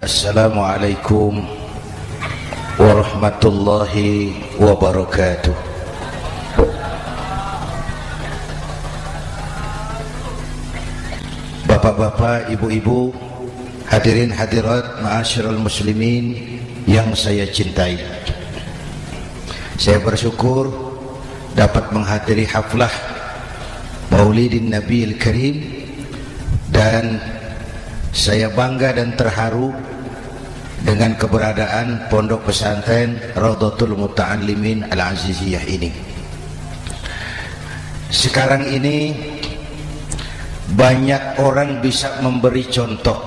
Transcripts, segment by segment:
Assalamualaikum warahmatullahi wabarakatuh. Bapak-bapak, ibu-ibu, hadirin hadirat ma'asyiral muslimin yang saya cintai, saya bersyukur dapat menghadiri haflah Maulidin Nabiil Karim, dan saya bangga dan terharu dengan keberadaan pondok pesantren Raudhatul Muta'allimin Al-Aziziyah ini. Sekarang ini banyak orang bisa memberi contoh,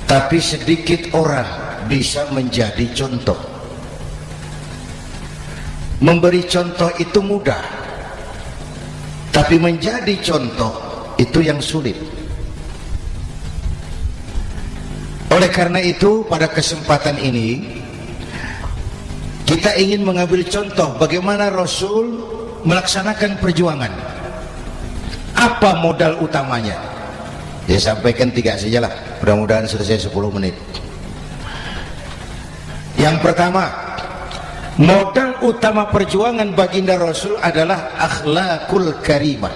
tapi sedikit orang bisa menjadi contoh. Memberi contoh itu mudah, tapi menjadi contoh itu yang sulit. Oleh karena itu, pada kesempatan ini kita ingin mengambil contoh bagaimana Rasul melaksanakan perjuangan. Apa modal utamanya? Saya sampaikan 3 sajalah, mudah-mudahan selesai 10 menit. Yang pertama, modal utama perjuangan baginda Rasul adalah akhlakul karimah.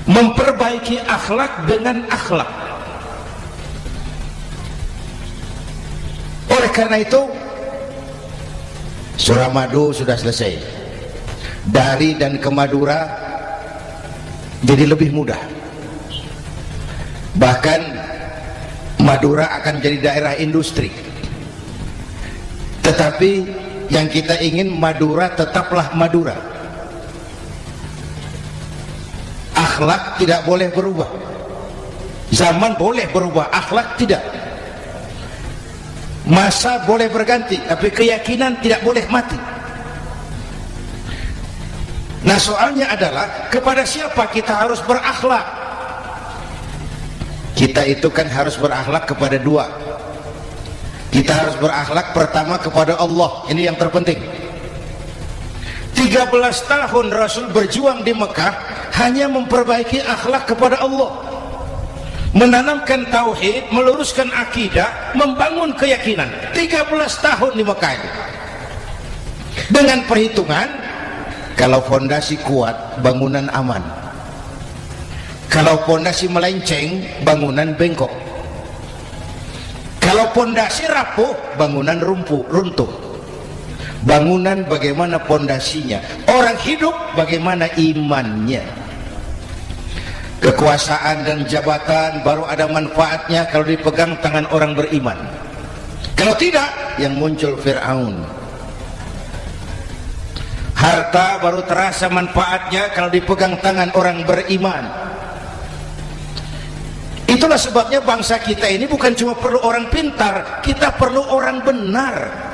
Memperbaiki akhlak dengan akhlak. Oleh karena itu, Suramadu sudah selesai. Dari dan ke Madura jadi lebih mudah. Bahkan Madura akan jadi daerah industri. Tetapi yang kita ingin, Madura tetaplah Madura. Akhlak tidak boleh berubah. Zaman boleh berubah, akhlak tidak. Masa boleh berganti, tapi keyakinan tidak boleh mati. Nah, soalnya adalah kepada siapa kita harus berakhlak? Kita itu kan harus berakhlak kepada dua. Kita harus berakhlak pertama kepada Allah. Ini yang terpenting. 13 tahun Rasul berjuang di Mekah hanya memperbaiki akhlak kepada Allah, menanamkan tauhid, meluruskan akidah, membangun keyakinan. 13 tahun di Mekah itu. Dengan perhitungan, kalau fondasi kuat, bangunan aman. Kalau fondasi melenceng, bangunan bengkok. Kalau fondasi rapuh, bangunan runtuh. Bangunan bagaimana fondasinya? Orang hidup bagaimana imannya? Kekuasaan dan jabatan baru ada manfaatnya kalau dipegang tangan orang beriman. Kalau tidak, yang muncul Fir'aun. Harta baru terasa manfaatnya kalau dipegang tangan orang beriman. Itulah sebabnya bangsa kita ini bukan cuma perlu orang pintar, kita perlu orang benar.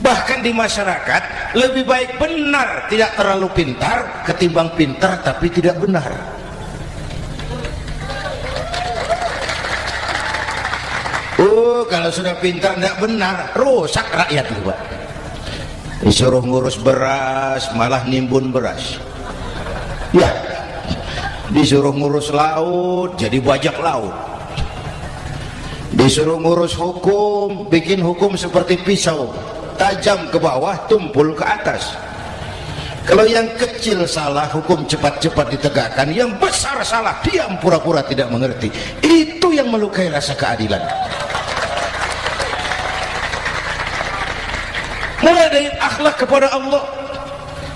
Bahkan di masyarakat lebih baik benar tidak terlalu pintar ketimbang pintar tapi tidak benar. Kalau sudah pintar tidak benar, rusak rakyat juga. Disuruh ngurus beras malah nimbun beras. Ya, disuruh ngurus laut jadi bajak laut. Disuruh ngurus hukum, bikin hukum seperti pisau, tajam ke bawah, tumpul ke atas. Kalau yang kecil salah, hukum cepat-cepat ditegakkan. Yang besar salah, diam pura-pura tidak mengerti. Itu yang melukai rasa keadilan. Mulai dari akhlak kepada Allah.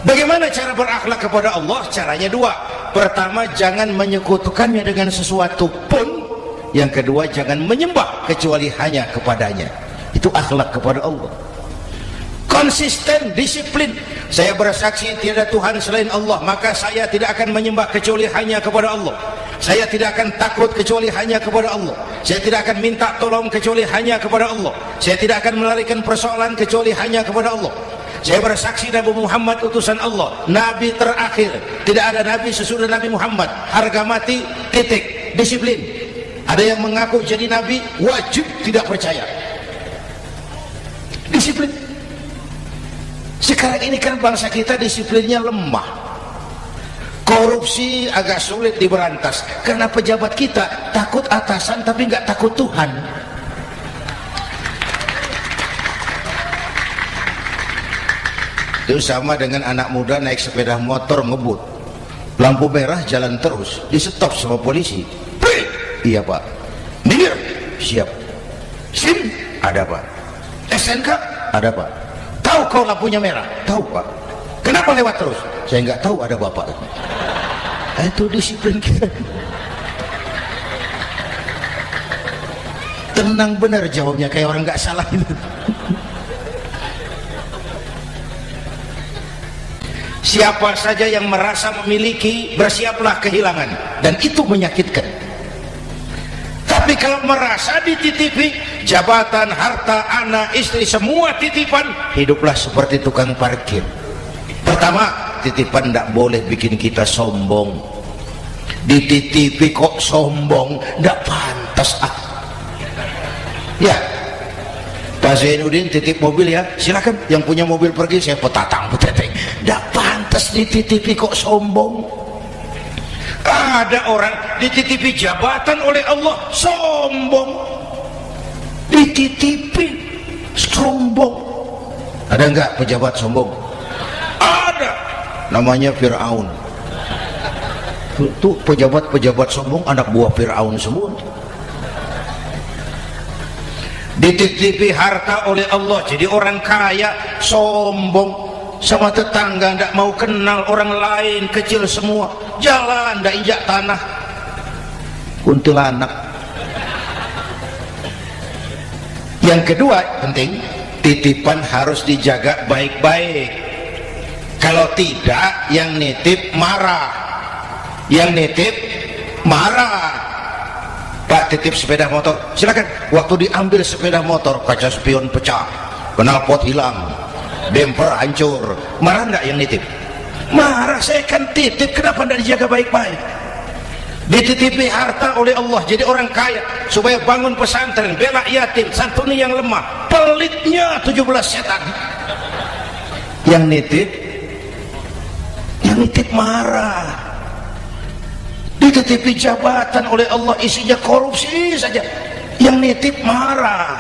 Bagaimana cara berakhlak kepada Allah? Caranya dua. Pertama, jangan menyekutukannya dengan sesuatu pun. Yang kedua, jangan menyembah kecuali hanya kepadanya. Itu akhlak kepada Allah. Konsisten, disiplin. Saya bersaksi tiada Tuhan selain Allah, maka saya tidak akan menyembah kecuali hanya kepada Allah. Saya tidak akan takut kecuali hanya kepada Allah. Saya tidak akan minta tolong kecuali hanya kepada Allah. Saya tidak akan melarikan persoalan kecuali hanya kepada Allah. Saya bersaksi Nabi Muhammad utusan Allah, Nabi terakhir. Tidak ada Nabi sesudah Nabi Muhammad. Harga mati, titik. Disiplin. Ada yang mengaku jadi Nabi, wajib tidak percaya. Disiplin. Sekarang ini kan bangsa kita disiplinnya lemah. Korupsi agak sulit diberantas karena pejabat kita takut atasan tapi nggak takut Tuhan. Itu sama dengan anak muda naik sepeda motor ngebut, lampu merah jalan terus, di stop sama polisi. Iya pak. Minggir. Siap. SIM ada pak. SNK ada pak. Tahu kau lampunya merah? Tahu pak. Kenapa lewat terus? Saya nggak tahu, ada bapak. Itu disiplin kita. Tenang benar jawabnya, kayak orang nggak salah itu. Siapa saja yang merasa memiliki, bersiaplah kehilangan, dan itu menyakitkan. Tapi kalau merasa dititipi jabatan, harta, anak, istri, semua titipan, hiduplah seperti tukang parkir. Pertama, titipan tidak boleh bikin kita sombong. Dititipi kok sombong, tidak pantas. Ya, Pak Zainuddin titip mobil ya, silakan. Yang punya mobil pergi, saya petatang peteteng. Tidak pantas dititipi kok sombong. Ada orang dititipi jabatan oleh Allah sombong, dititipi sombong. Ada enggak pejabat sombong? Ada, namanya Fir'aun. Itu pejabat-pejabat sombong anak buah Fir'aun semua. Dititipi harta oleh Allah jadi orang kaya sombong, sama tetangga tidak mau kenal orang lain, kecil semua, jalan tidak injak tanah, kuntilanak. Yang kedua penting, titipan harus dijaga baik-baik. Kalau tidak, yang nitip marah, yang nitip marah. Pak titip sepeda motor, silakan. Waktu diambil sepeda motor, kaca spion pecah, knalpot hilang, bemper hancur, marah enggak yang nitip? Marah. Saya kan titip, kenapa tidak dijaga baik-baik? Dititipi harta oleh Allah jadi orang kaya supaya bangun pesantren, bela yatim, santuni yang lemah, pelitnya 17 setan. Yang nitip marah. Dititipi jabatan oleh Allah isinya korupsi saja, yang nitip marah.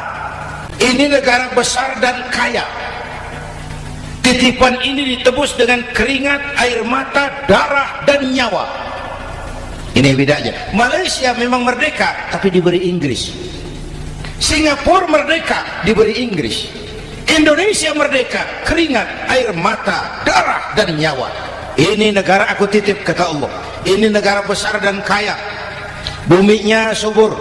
Ini negara besar dan kaya, titipan ini ditebus dengan keringat, air mata, darah, dan nyawa. Ini bedanya. Malaysia memang merdeka tapi diberi Inggris. Singapura merdeka diberi Inggris. Indonesia merdeka, keringat, air mata, darah, dan nyawa. Ini negara aku titip kata Allah. Ini negara besar dan kaya, buminya subur,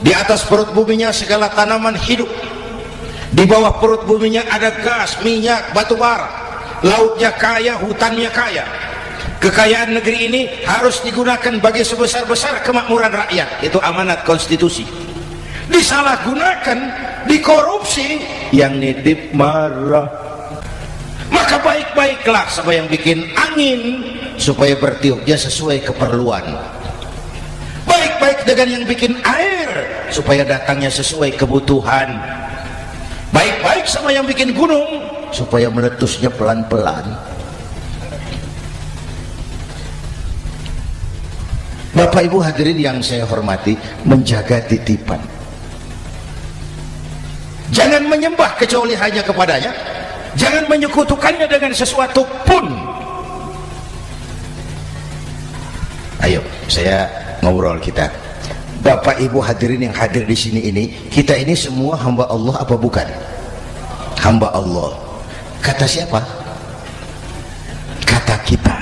di atas perut buminya segala tanaman hidup, di bawah perut buminya ada gas, minyak, batu bara, lautnya kaya, hutannya kaya. Kekayaan negeri ini harus digunakan bagi sebesar-besar kemakmuran rakyat. Itu amanat konstitusi. Disalahgunakan, dikorupsi, yang nitip marah. Maka baik-baiklah sama yang bikin angin supaya bertiupnya sesuai keperluan. Baik-baik dengan yang bikin air supaya datangnya sesuai kebutuhan. Baik-baik sama yang bikin gunung supaya meletusnya pelan-pelan. Bapak Ibu hadirin yang saya hormati, menjaga titipan. Jangan menyembah kecuali hanya kepadanya. Jangan menyekutukannya dengan sesuatu pun. Ayo, saya ngobrol kita. Bapak Ibu hadirin yang hadir di sini ini, kita ini semua hamba Allah apa bukan? Hamba Allah. Kata siapa? Kata kita.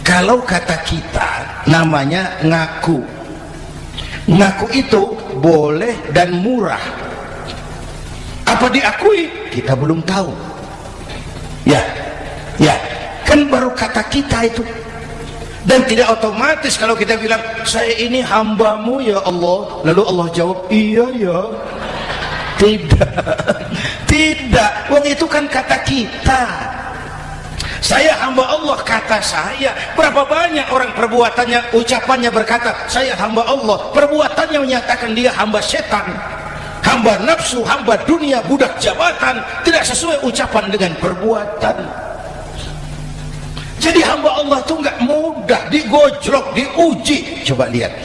Kalau kata kita namanya ngaku. Ngaku itu boleh dan murah. Apa diakui? Kita belum tahu. Ya, kan baru kata kita itu. Dan tidak otomatis kalau kita bilang saya ini hambamu ya Allah, lalu Allah jawab iya ya. Tidak, wong itu kan kata kita. Saya hamba Allah kata saya. Berapa banyak orang perbuatannya, ucapannya berkata saya hamba Allah, perbuatannya menyatakan dia hamba setan, hamba nafsu, hamba dunia, budak jabatan. Tidak sesuai ucapan dengan perbuatan. Jadi hamba Allah itu nggak mudah, digojlok, diuji. Coba lihat,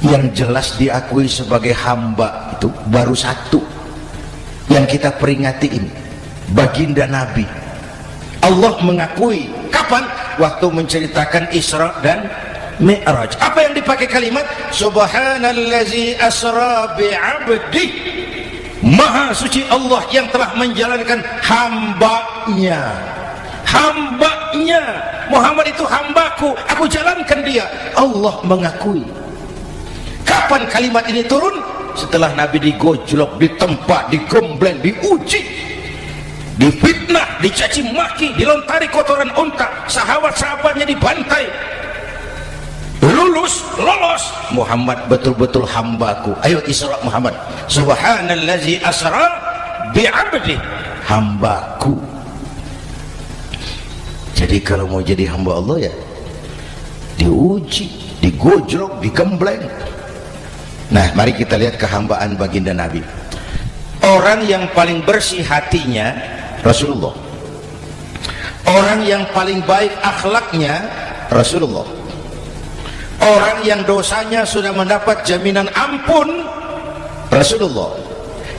yang jelas diakui sebagai hamba itu baru satu yang kita peringati ini, baginda Nabi. Allah mengakui kapan? Waktu menceritakan Isra dan Mi'raj. Apa yang dipakai kalimat? Subhanallazi asra bi'abdi. Maha suci Allah yang telah menjalankan hambanya. Hambanya Muhammad itu hambaku, aku jalankan dia. Allah mengakui. Kapan kalimat ini turun? Setelah Nabi digojlok, ditempa, digembleng, diuji, difitnah, dicaci maki, dilontari kotoran unta, sahabat-sahabatnya dibantai. Lolos, Muhammad betul-betul hambaku. Ayo Isra Muhammad. Subhanallazi asra bi'abdi, hambaku. Jadi kalau mau jadi hamba Allah ya diuji, digojlok, digembleng. Nah, mari kita lihat kehambaan baginda Nabi. Orang yang paling bersih hatinya Rasulullah. Orang yang paling baik akhlaknya Rasulullah. Orang yang dosanya sudah mendapat jaminan ampun Rasulullah.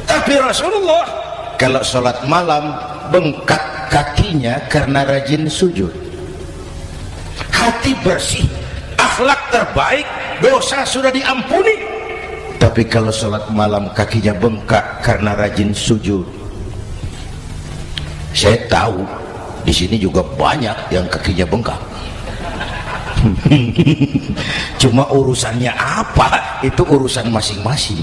Tapi Rasulullah kalau sholat malam bengkak kakinya karena rajin sujud. Hati bersih, akhlak terbaik, dosa sudah diampuni. Tapi kalau sholat malam kakinya bengkak karena rajin sujud. Saya tahu di sini juga banyak yang kakinya bengkak. Cuma urusannya apa, itu urusan masing-masing.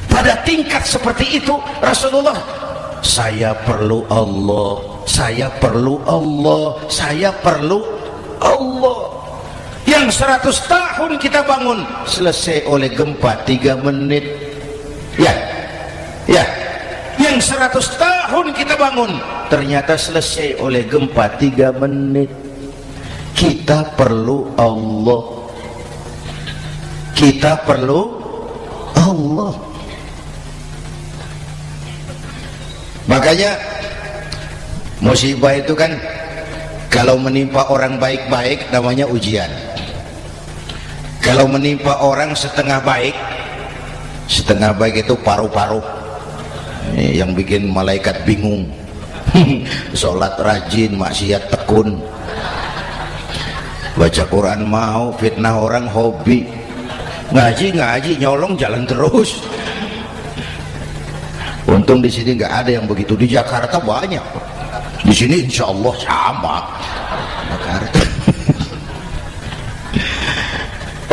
Pada tingkat seperti itu Rasulullah, saya perlu Allah, saya perlu Allah, saya perlu Allah. Yang 100 tahun kita bangun selesai oleh gempa 3 menit. Ya yang 100 tahun kita bangun ternyata selesai oleh gempa 3 menit. Kita perlu Allah, kita perlu Allah. Makanya musibah itu kan kalau menimpa orang baik-baik namanya ujian. Kalau menimpa orang setengah baik itu paruh-paruh, yang bikin malaikat bingung. Sholat rajin, maksiat tekun, baca Quran mau, fitnah orang hobi, ngaji nyolong jalan terus. Untung di sini nggak ada yang begitu. Di Jakarta banyak. Di sini insya Allah sama. Jakarta.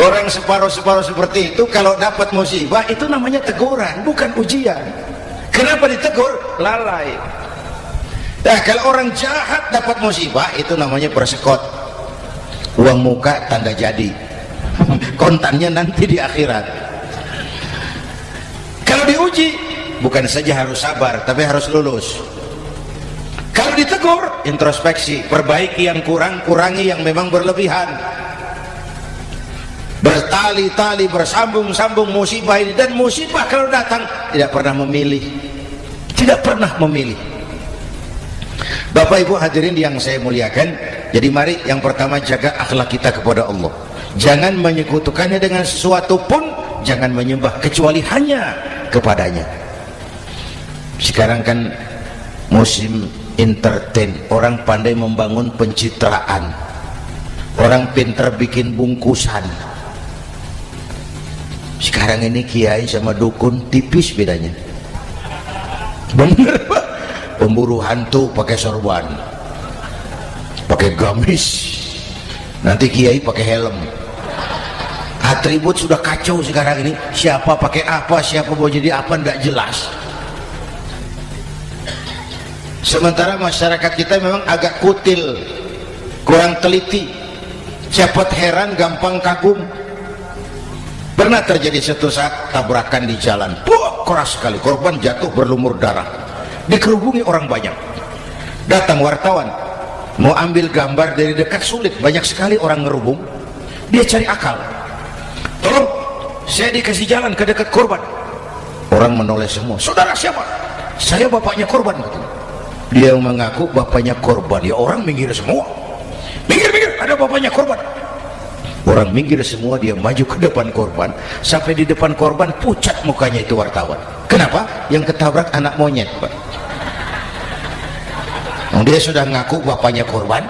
Orang separuh-separuh seperti itu kalau dapat musibah itu namanya teguran, bukan ujian. Kenapa ditegur? Lalai. Nah, kalau orang jahat dapat musibah itu namanya persekot. Uang muka tanda jadi. Kontannya nanti di akhirat. Kalau diuji bukan saja harus sabar tapi harus lulus. Kalau ditegur introspeksi, perbaiki yang kurang, kurangi yang memang berlebihan. Bertali-tali, bersambung-sambung musibah ini. Dan musibah kalau datang tidak pernah memilih, tidak pernah memilih. Bapak Ibu hadirin yang saya muliakan, jadi mari yang pertama jaga akhlak kita kepada Allah. Jangan menyekutukannya dengan sesuatu pun, jangan menyembah kecuali hanya kepadanya. Sekarang kan musim entertain, orang pandai membangun pencitraan, orang pintar bikin bungkusan. Sekarang ini kiai sama dukun tipis bedanya. Bener Pak, pemburu hantu pakai sorban, pakai gamis, nanti kiai pakai helm. Atribut sudah kacau sekarang ini, siapa pakai apa, siapa mau jadi apa tidak jelas. Sementara masyarakat kita memang agak kutil, kurang teliti, cepat heran, gampang kagum. Pernah terjadi satu saat tabrakan di jalan, keras sekali, korban jatuh berlumur darah, dikerubungi orang banyak. Datang wartawan mau ambil gambar dari dekat, sulit, banyak sekali orang ngerubung. Dia cari akal, tolong saya dikasih jalan ke dekat korban. Orang menoleh semua. Saudara siapa? Saya bapaknya korban, katanya. Dia mengaku bapaknya korban. Ya orang minggir semua, minggir, ada bapaknya korban. Orang minggir semua, dia maju ke depan korban. Sampai di depan korban pucat mukanya itu wartawan. Kenapa? Yang ketabrak anak monyet, Pak. Dia sudah ngaku bapaknya korban.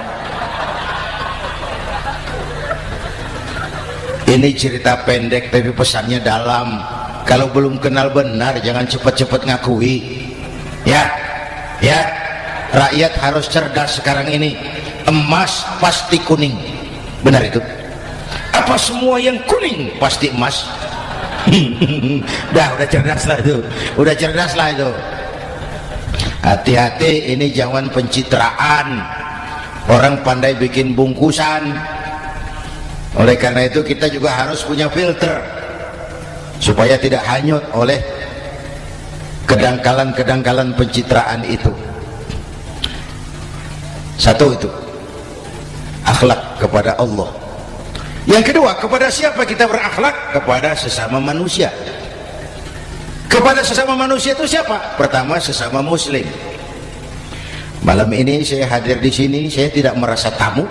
Ini cerita pendek tapi pesannya dalam. Kalau belum kenal benar jangan cepat-cepat ngakui. Ya, rakyat harus cerdas sekarang ini. Emas pasti kuning, benar itu? Apa semua yang kuning pasti emas? udah cerdas lah itu. Hati-hati, ini jangan pencitraan. Orang pandai bikin bungkusan. Oleh karena itu kita juga harus punya filter supaya tidak hanyut oleh kedangkalan pencitraan itu. Satu itu akhlak kepada Allah. Yang kedua, kepada siapa kita berakhlak? Kepada sesama manusia. Kepada sesama manusia itu siapa? Pertama, sesama muslim. Malam ini saya hadir di sini, saya tidak merasa tamu.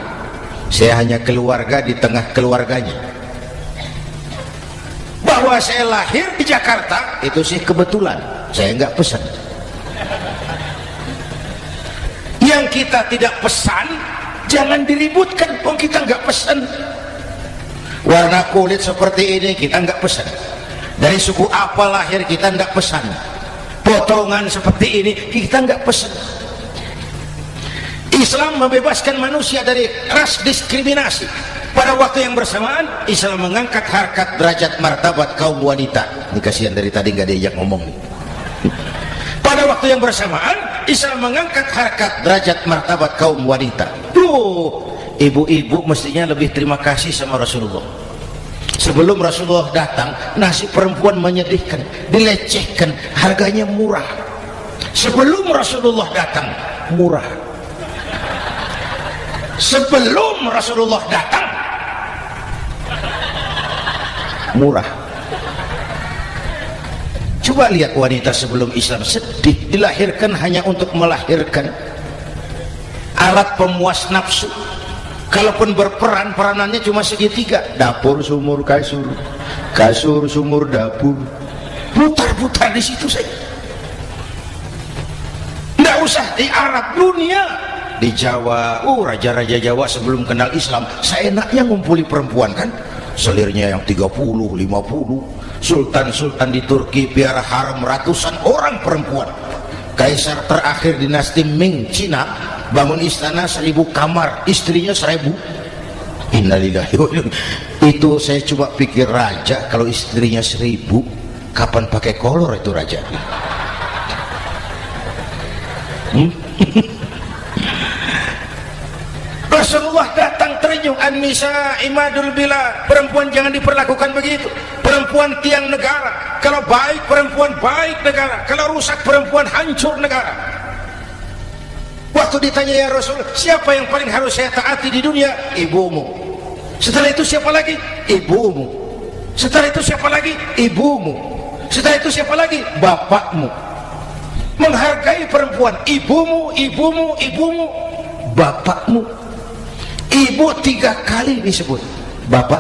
Saya hanya keluarga di tengah keluarganya. Bahwa saya lahir di Jakarta itu sih kebetulan, saya nggak pesan. Yang kita tidak pesan jangan diributkan, kita nggak pesan. Warna kulit seperti ini kita nggak pesan. Dari suku apa lahir kita nggak pesan. Potongan seperti ini kita nggak pesan. Islam membebaskan manusia dari ras diskriminasi. Pada waktu yang bersamaan Islam mengangkat harkat derajat martabat kaum wanita. Ini kasihan dari tadi nggak diajak ngomong nih. Pada waktu yang bersamaan Islam mengangkat harkat derajat martabat kaum wanita. Ibu-ibu mestinya lebih terima kasih sama Rasulullah. Sebelum Rasulullah datang, nasib perempuan menyedihkan, dilecehkan, harganya murah. Sebelum Rasulullah datang, murah. Sebelum Rasulullah datang, murah. Coba lihat wanita sebelum Islam, sedih, dilahirkan hanya untuk melahirkan, alat pemuas nafsu. Kalaupun berperan, peranannya cuma segitiga, dapur sumur kasur, kasur sumur dapur, putar-putar di situ saja. Nggak usah di Arab, dunia, di Jawa. Raja-raja Jawa sebelum kenal Islam seenaknya ngumpuli perempuan kan, selirnya yang 30, 50. Sultan-sultan di Turki piara harem ratusan orang perempuan. Kaisar terakhir dinasti Ming Cina bangun istana 1000 kamar, istrinya 1000. Innalillahi wa inna. Itu saya coba pikir, raja kalau istrinya 1000, kapan pakai kolor itu raja? Rasulullah datang terenyuh, an-nisa imadul bila, perempuan jangan diperlakukan begitu. Perempuan tiang negara. Kalau baik perempuan baik negara, kalau rusak perempuan hancur negara. Waktu ditanya, ya Rasul, siapa yang paling harus saya taati di dunia? Ibumu. Setelah itu siapa lagi? Ibumu. Setelah itu siapa lagi? Ibumu. Setelah itu siapa lagi? Bapakmu. Menghargai perempuan, ibumu, ibumu, ibumu, bapakmu. Ibu 3 kali disebut, bapak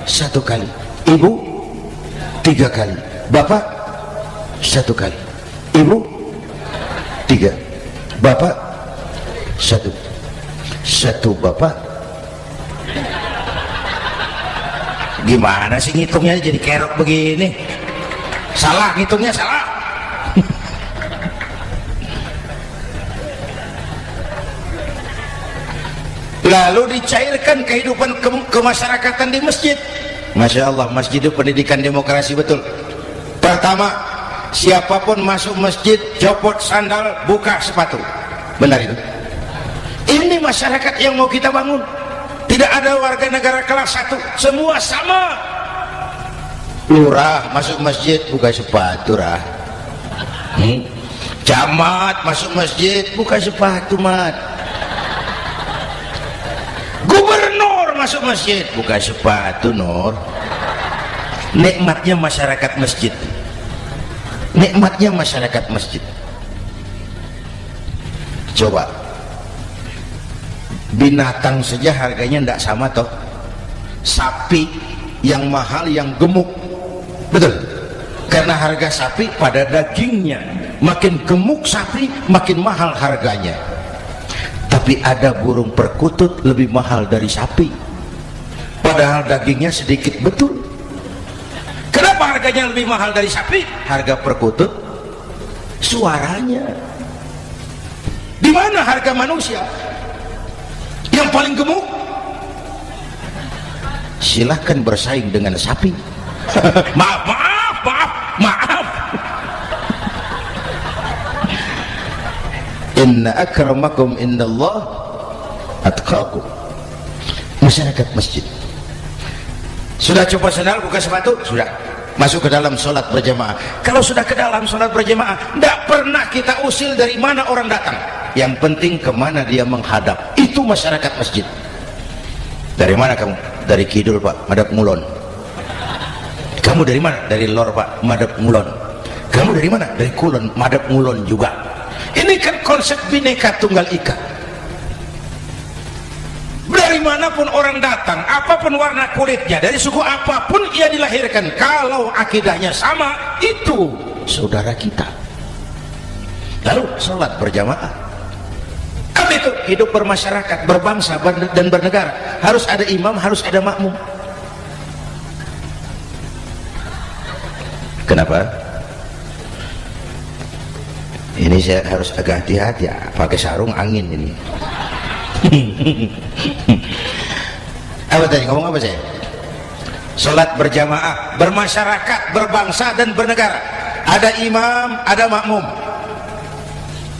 1 kali, ibu 3 kali, bapak 1 kali, ibu 3, bapak 1 bapak. Gimana sih ngitungnya jadi kerok begini? Salah ngitungnya, salah. Lalu dicairkan kehidupan kemasyarakatan di masjid. Masya Allah, masjid itu pendidikan demokrasi betul. Pertama, siapapun masuk masjid copot sandal, buka sepatu. Benar itu? Ini masyarakat yang mau kita bangun. Tidak ada warga negara kelas 1, semua sama. Lurah masuk masjid buka sepatu, Camat masuk masjid buka sepatu, mat. Gubernur masuk masjid buka sepatu, Nur. Nikmatnya masyarakat masjid, nikmatnya masyarakat masjid. Coba binatang saja harganya tidak sama toh. Sapi yang mahal yang gemuk, betul, karena harga sapi pada dagingnya, makin gemuk sapi makin mahal harganya. Tapi ada burung perkutut lebih mahal dari sapi, padahal dagingnya sedikit, betul. Kenapa harganya lebih mahal dari sapi? Harga perkutut suaranya. Di mana harga manusia yang paling gemuk? Silahkan bersaing dengan sapi. maaf. Inna akramakum indallah atqakum. Masyarakat masjid sudah coba sendal, buka sepatu, sudah masuk ke dalam sholat berjamaah. Kalau sudah ke dalam sholat berjamaah, tidak pernah kita usil dari mana orang datang, yang penting kemana dia menghadap. Itu masyarakat masjid. Dari mana kamu? Dari kidul Pak, madhab ngulon. Kamu dari mana? Dari lor Pak, madhab ngulon. Kamu dari mana? Dari kulon, madhab ngulon juga. Ini kan konsep Bhinneka Tunggal Ika. Dari manapun orang datang, apapun warna kulitnya, dari suku apapun ia dilahirkan, kalau akidahnya sama, itu saudara kita. Lalu sholat berjamaah. Apa itu? Hidup bermasyarakat, berbangsa dan bernegara. Harus ada imam, harus ada makmum. Kenapa? Ini saya harus agak hati-hati ya, pakai sarung angin ini. Apa tadi? Ngomong apa saya? Sholat berjamaah, bermasyarakat, berbangsa dan bernegara. Ada imam, ada makmum.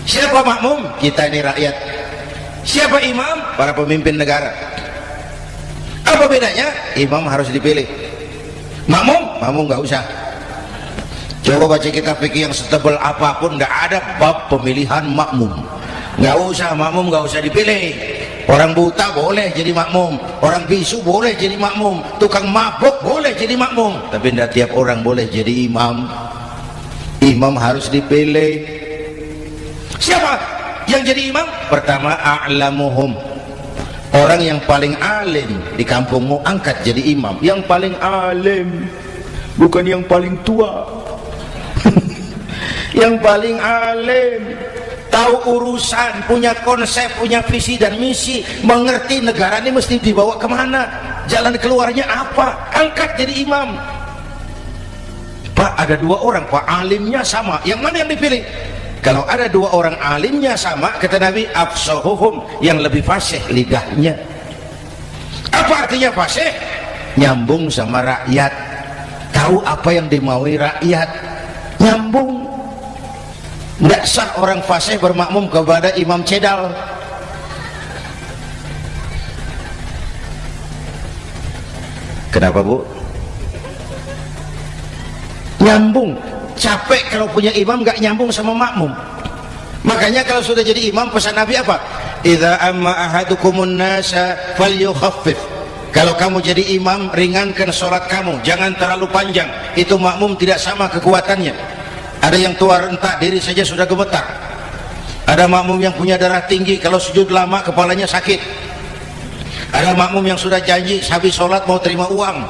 Siapa makmum? Kita ini rakyat. Siapa imam? Para pemimpin negara. Apa bedanya? Imam harus dipilih, makmum nggak usah. Coba baca kitab fikih yang setebal apapun, nggak ada bab pemilihan makmum. Nggak usah, makmum nggak usah dipilih. Orang buta boleh jadi makmum, orang bisu boleh jadi makmum, tukang mabuk boleh jadi makmum, tapi tidak tiap orang boleh jadi imam. Imam harus dipilih. Siapa yang jadi imam? Pertama, a'lamuhum, orang yang paling alim di kampungmu, angkat jadi imam. Yang paling alim, bukan yang paling tua. Yang paling alim, tahu urusan, punya konsep, punya visi dan misi, mengerti negara ini mesti dibawa kemana, jalan keluarnya apa, angkat jadi imam. Pak, ada dua orang Pak, alimnya sama, yang mana yang dipilih? Kalau ada dua orang alimnya sama, kata Nabi, afsahuhum, yang lebih fasih lidahnya. Apa artinya fasih? Nyambung sama rakyat, tahu apa yang dimaui rakyat, nyambung. Tidak sah orang fasih bermakmum kepada imam cedal. Kenapa Bu? Nyambung. Capek kalau punya imam gak nyambung sama makmum. Makanya kalau sudah jadi imam, pesan Nabi apa? Idza amma ahadukumun nasa falyukhaffif. Kalau kamu jadi imam, ringankan sholat kamu, jangan terlalu panjang. Itu makmum tidak sama kekuatannya. Ada yang tua rentak, diri saja sudah gemetar. Ada makmum yang punya darah tinggi, kalau sujud lama kepalanya sakit. Ada makmum yang sudah janji habis sholat mau terima uang.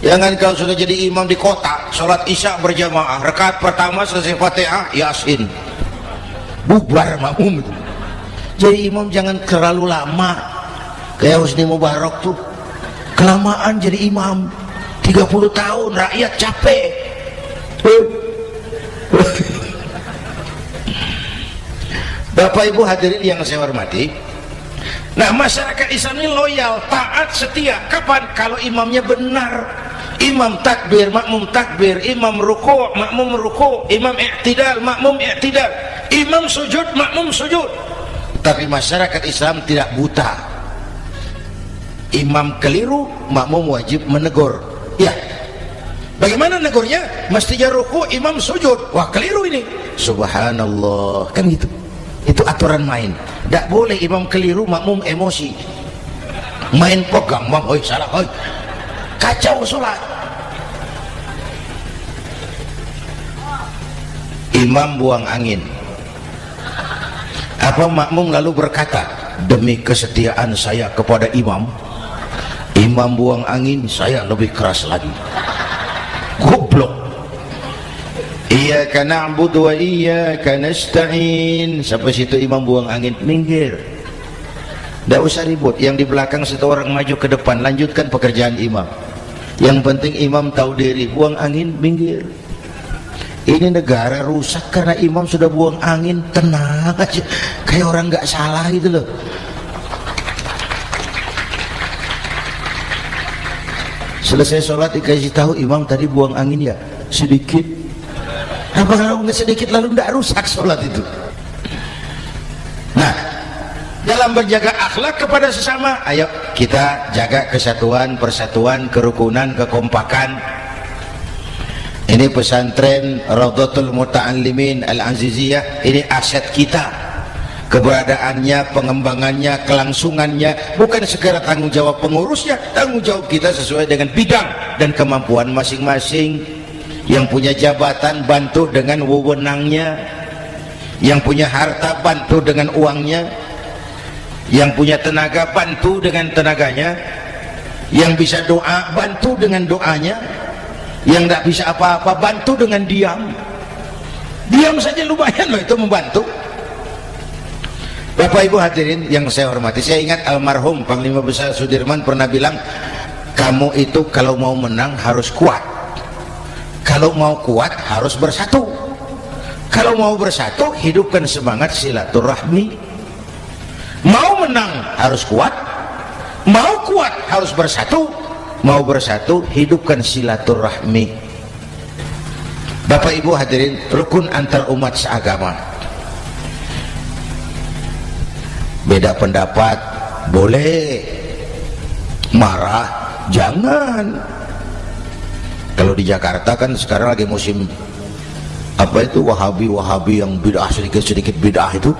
Jangan kalau sudah jadi imam di kota, sholat isya berjamaah, rakaat pertama selesai Fatihah, Yasin, bubar makmum itu. Jadi imam jangan terlalu lama. Kayak Husni Mubarak tuh kelamaan jadi imam, 30 tahun, rakyat capek. Bapak Ibu hadirin yang saya hormati, nah masyarakat Islam ini loyal, taat, setia. Kapan? Kalau imamnya benar. Imam takbir, makmum takbir, imam ruku', makmum ruku', imam i'tidal, makmum i'tidal, imam sujud, makmum sujud. Tapi masyarakat Islam tidak buta. Imam keliru, makmum wajib menegur. Ya, bagaimana negurnya? Mestinya ruku', imam sujud. Wah, keliru ini. Subhanallah, kan gitu. Itu aturan main. Tidak boleh imam keliru, makmum emosi, main pegang, oi salah, oi, kacau sholat. Imam buang angin, Apa makmum lalu berkata, demi kesetiaan saya kepada imam, imam buang angin, saya lebih keras lagi. Goblok. Iyyaka na'budu wa iyyaka nasta'in. Sampai situ imam buang angin, minggir. Tidak usah ribut. Yang di belakang satu orang maju ke depan, lanjutkan pekerjaan imam. Yang penting imam tahu diri, buang angin, minggir. Ini negara rusak karena imam sudah buang angin, tenang aja, kayak orang nggak salah gitu loh. Selesai sholat dikasih tahu, imam tadi buang angin ya sedikit. Apa kalau nggak sedikit lalu nggak rusak sholat itu? Nah, dalam berjaga akhlak kepada sesama, ayo kita jaga kesatuan, persatuan, kerukunan, kekompakan. Ini pesantren Raudhatul Muta'allimin Al-Aziziyah, ini aset kita. Keberadaannya, pengembangannya, kelangsungannya bukan sekedar tanggung jawab pengurusnya, tanggung jawab kita sesuai dengan bidang dan kemampuan masing-masing. Yang punya jabatan bantu dengan wewenangnya, yang punya harta bantu dengan uangnya, yang punya tenaga bantu dengan tenaganya, yang bisa doa bantu dengan doanya, yang tidak bisa apa-apa bantu dengan diam. Diam saja lumayan loh itu membantu. Bapak Ibu hadirin yang saya hormati, saya ingat almarhum Panglima Besar Sudirman pernah bilang, kamu itu kalau mau menang harus kuat, kalau mau kuat harus bersatu, kalau mau bersatu hidupkan semangat silaturahmi. Mau menang harus kuat, mau kuat harus bersatu, mau bersatu hidupkan silaturahmi. Bapak Ibu hadirin, rukun antar umat seagama. Beda pendapat boleh, marah jangan. Kalau di Jakarta kan sekarang lagi musim apa itu wahabi yang bid'ah, sedikit bid'ah itu.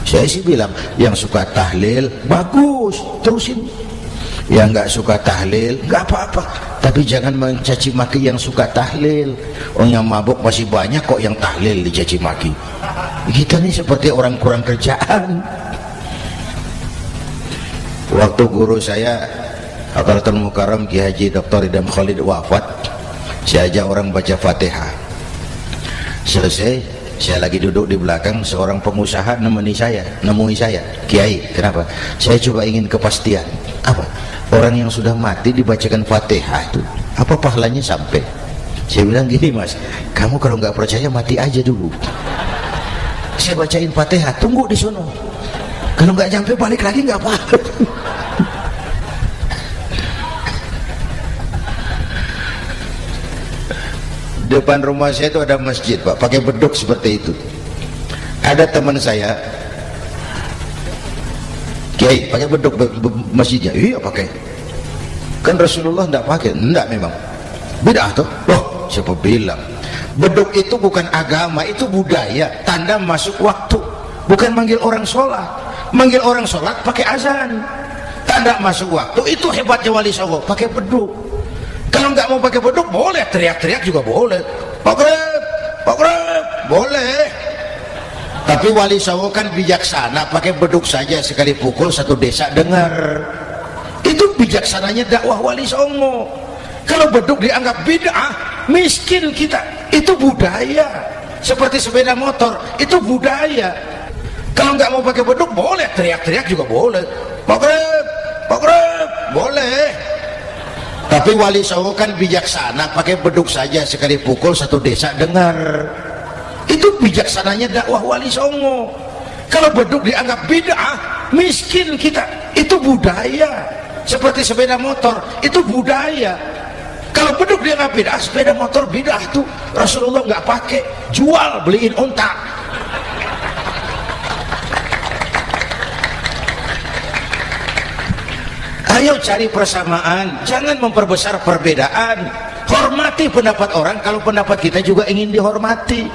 Saya sih bilang yang suka tahlil bagus, terusin. Yang nggak suka tahlil nggak apa-apa, tapi jangan mencaci maki yang suka tahlil. Yang mabuk masih banyak kok yang tahlil dicaci maki. Kita nih seperti orang kurang kerjaan. Waktu guru saya Hadratul Mukarram Ki Haji Dr. Idham Khalid wafat, saya ajak orang baca Fatihah. Selesai, saya lagi duduk di belakang, seorang pengusaha nemui saya, Kiai, kenapa? Saya coba ingin kepastian. Apa? Orang yang sudah mati dibacakan Fatihah itu apa pahalanya sampai? Saya bilang gini, Mas, kamu kalau nggak percaya mati aja dulu. Saya bacain Fatihah, tunggu di sono. Kalau nggak nyampe balik lagi nggak apa-apa. Depan rumah saya itu ada masjid, Pak, pakai beduk seperti itu. Ada teman saya, Kiai, pakai beduk masjidnya. Iya pakai. Kan Rasulullah enggak pakai. Enggak memang. Bid'ah tuh. Loh, siapa bilang? Beduk itu bukan agama, itu budaya, tanda masuk waktu. Bukan manggil orang sholat. Manggil orang sholat pakai azan. Tanda masuk waktu, itu hebatnya Wali Songo, pakai beduk. Kalau nggak mau pakai beduk boleh, teriak-teriak juga boleh. Pak Greb, boleh. Tapi Wali Songo kan bijaksana, pakai beduk saja sekali pukul satu desa dengar. Itu bijaksananya dakwah Wali Songo. Kalau beduk dianggap bid'ah, miskin kita. Itu budaya. Seperti sepeda motor, itu budaya. Kalau nggak mau pakai beduk boleh, teriak-teriak juga boleh. Pak Greb, boleh. Tapi Wali Songo kan bijaksana, pakai beduk saja sekali pukul satu desa dengar. Itu bijaksananya dakwah Wali Songo. Kalau beduk dianggap bid'ah, miskin kita. Itu budaya. Seperti sepeda motor, itu budaya. Kalau beduk dianggap bid'ah, sepeda motor bid'ah tuh Rasulullah nggak pakai, jual, beliin unta. Ayo cari persamaan, jangan memperbesar perbedaan. Hormati pendapat orang kalau pendapat kita juga ingin dihormati.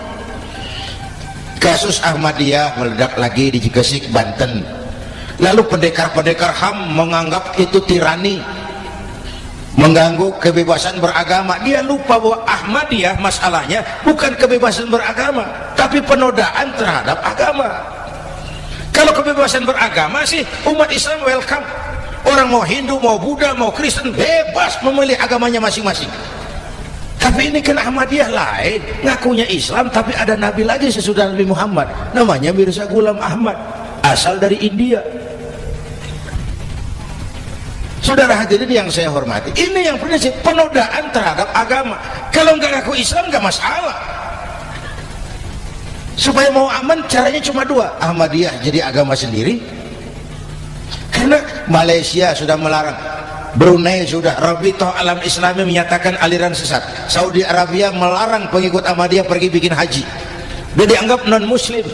Kasus Ahmadiyah meledak lagi di Cikesik, Banten. Lalu pendekar-pendekar HAM menganggap itu tirani, mengganggu kebebasan beragama. Dia lupa bahwa Ahmadiyah masalahnya bukan kebebasan beragama, tapi penodaan terhadap agama. Kalau kebebasan beragama sih umat Islam welcome. Orang mau Hindu, mau Buddha, mau Kristen bebas memilih agamanya masing-masing. Tapi ini kan Ahmadiyah lain, ngakunya Islam tapi ada nabi lagi sesudah Nabi Muhammad, namanya Mirza Ghulam Ahmad, asal dari India. Saudara hadirin yang saya hormati, ini yang prinsip penodaan terhadap agama. Kalau nggak ngaku Islam nggak masalah. Supaya mau aman caranya cuma dua, Ahmadiyah jadi agama sendiri, karena Malaysia sudah melarang, Brunei sudah, Rabithah Alam Islami menyatakan aliran sesat, Saudi Arabia melarang pengikut Ahmadiyah pergi bikin haji, dia dianggap non muslim.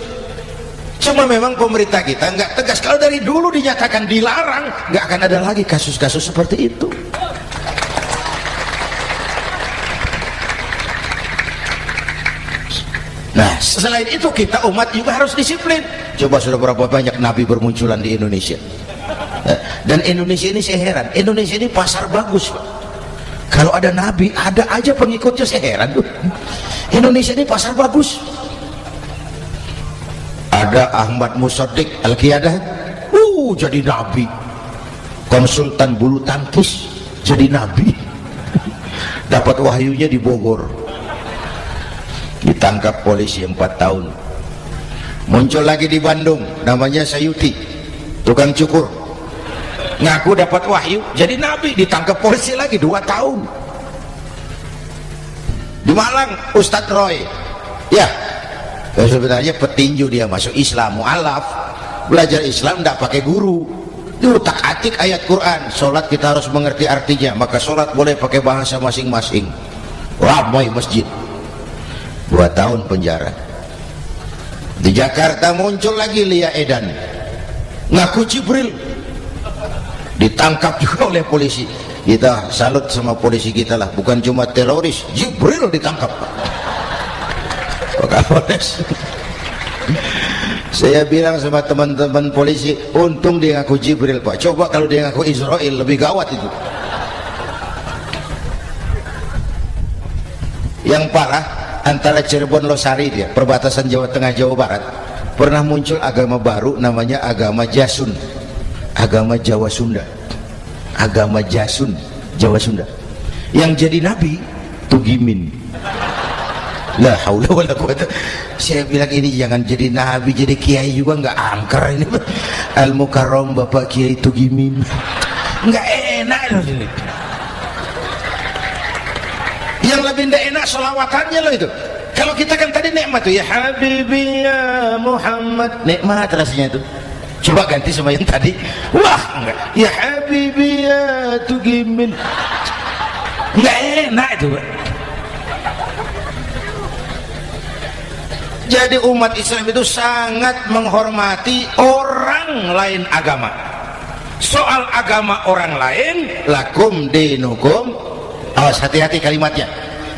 Cuma memang pemerintah kita nggak tegas. Kalau dari dulu dinyatakan dilarang, nggak akan ada lagi kasus-kasus seperti itu. Nah, selain itu kita umat juga harus disiplin. Coba sudah berapa banyak nabi bermunculan di Indonesia. Dan Indonesia ini saya heran, Indonesia ini pasar bagus, Pak. Kalau ada nabi, ada aja pengikutnya, saya heran tuh. Indonesia ini pasar bagus. Ada Ahmad Musaddiq Al-Qiyadah, jadi nabi. Konsultan bulu tangkis jadi nabi. Dapat wahyunya di Bogor, ditangkap polisi 4 tahun. Muncul lagi di Bandung, namanya Sayuti, tukang cukur, ngaku dapat wahyu jadi nabi, ditangkap polisi lagi 2 tahun. Di Malang Ustadz Roy, ya sebenarnya petinju, dia masuk Islam, mu'alaf, belajar Islam tidak pakai guru, diutak atik ayat Quran. Sholat kita harus mengerti artinya, maka sholat boleh pakai bahasa masing-masing. Ramai masjid, 2 tahun penjara. Di Jakarta muncul lagi Lia Edan, ngaku Jibril, ditangkap juga oleh polisi. Kita salut sama polisi kita lah, bukan cuma teroris, Jibril ditangkap. Kapolres. Saya bilang sama teman-teman polisi, untung dia ngaku Jibril, Pak. Coba kalau dia ngaku Israel, lebih gawat itu. Yang parah, antara Cirebon Losari, dia perbatasan Jawa Tengah Jawa Barat, pernah muncul agama baru namanya agama Jasun, agama Jawa Sunda, agama Jasun Jawa Sunda. Yang jadi nabi Tugimin. La haula wala quwata. Saya bilang ini jangan jadi nabi, jadi kiai juga nggak angker ini. Al Mukarram Bapak Kiai Tugimin, nggak enak loh ini. Yang lebih nggak enak solawatannya loh itu. Kalau kita kan tadi nikmat tuh, ya Habibi ya Muhammad, nikmat rasanya itu. Coba ganti sama yang tadi, wah enggak, ya Habibi ya Tugimin, nggak enak itu, Pak. Jadi umat Islam itu sangat menghormati orang lain agama. Soal agama orang lain, lakum dinukum, awas hati-hati kalimatnya.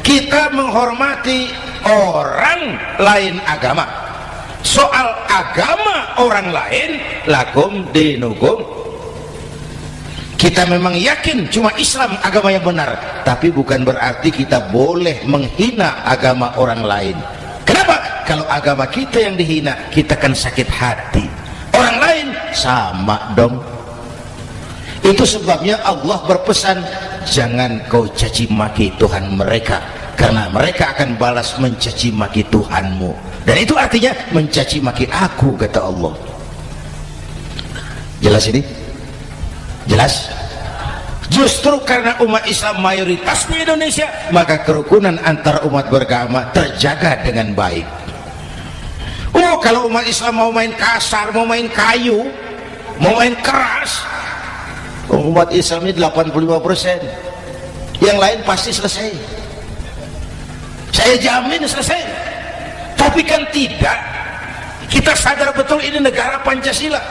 Kita menghormati orang lain agama. Soal agama orang lain, lakum dinukum. Kita memang yakin cuma Islam agama yang benar, tapi bukan berarti kita boleh menghina agama orang lain. Kenapa? Kalau agama kita yang dihina, kita kan sakit hati. Orang lain sama dong. Itu sebabnya Allah berpesan, jangan kau caci maki Tuhan mereka, karena mereka akan balas mencaci maki Tuhanmu. Dan itu artinya mencaci maki aku, kata Allah. Jelas ini? Jelas? Justru karena umat Islam mayoritas di Indonesia, maka kerukunan antar umat beragama terjaga dengan baik. Oh, kalau umat Islam mau main kasar, mau main kayu, mau main keras, umat Islam ini 85%, yang lain pasti selesai. Saya jamin selesai. Tapi kan tidak. Kita sadar betul ini negara Pancasila.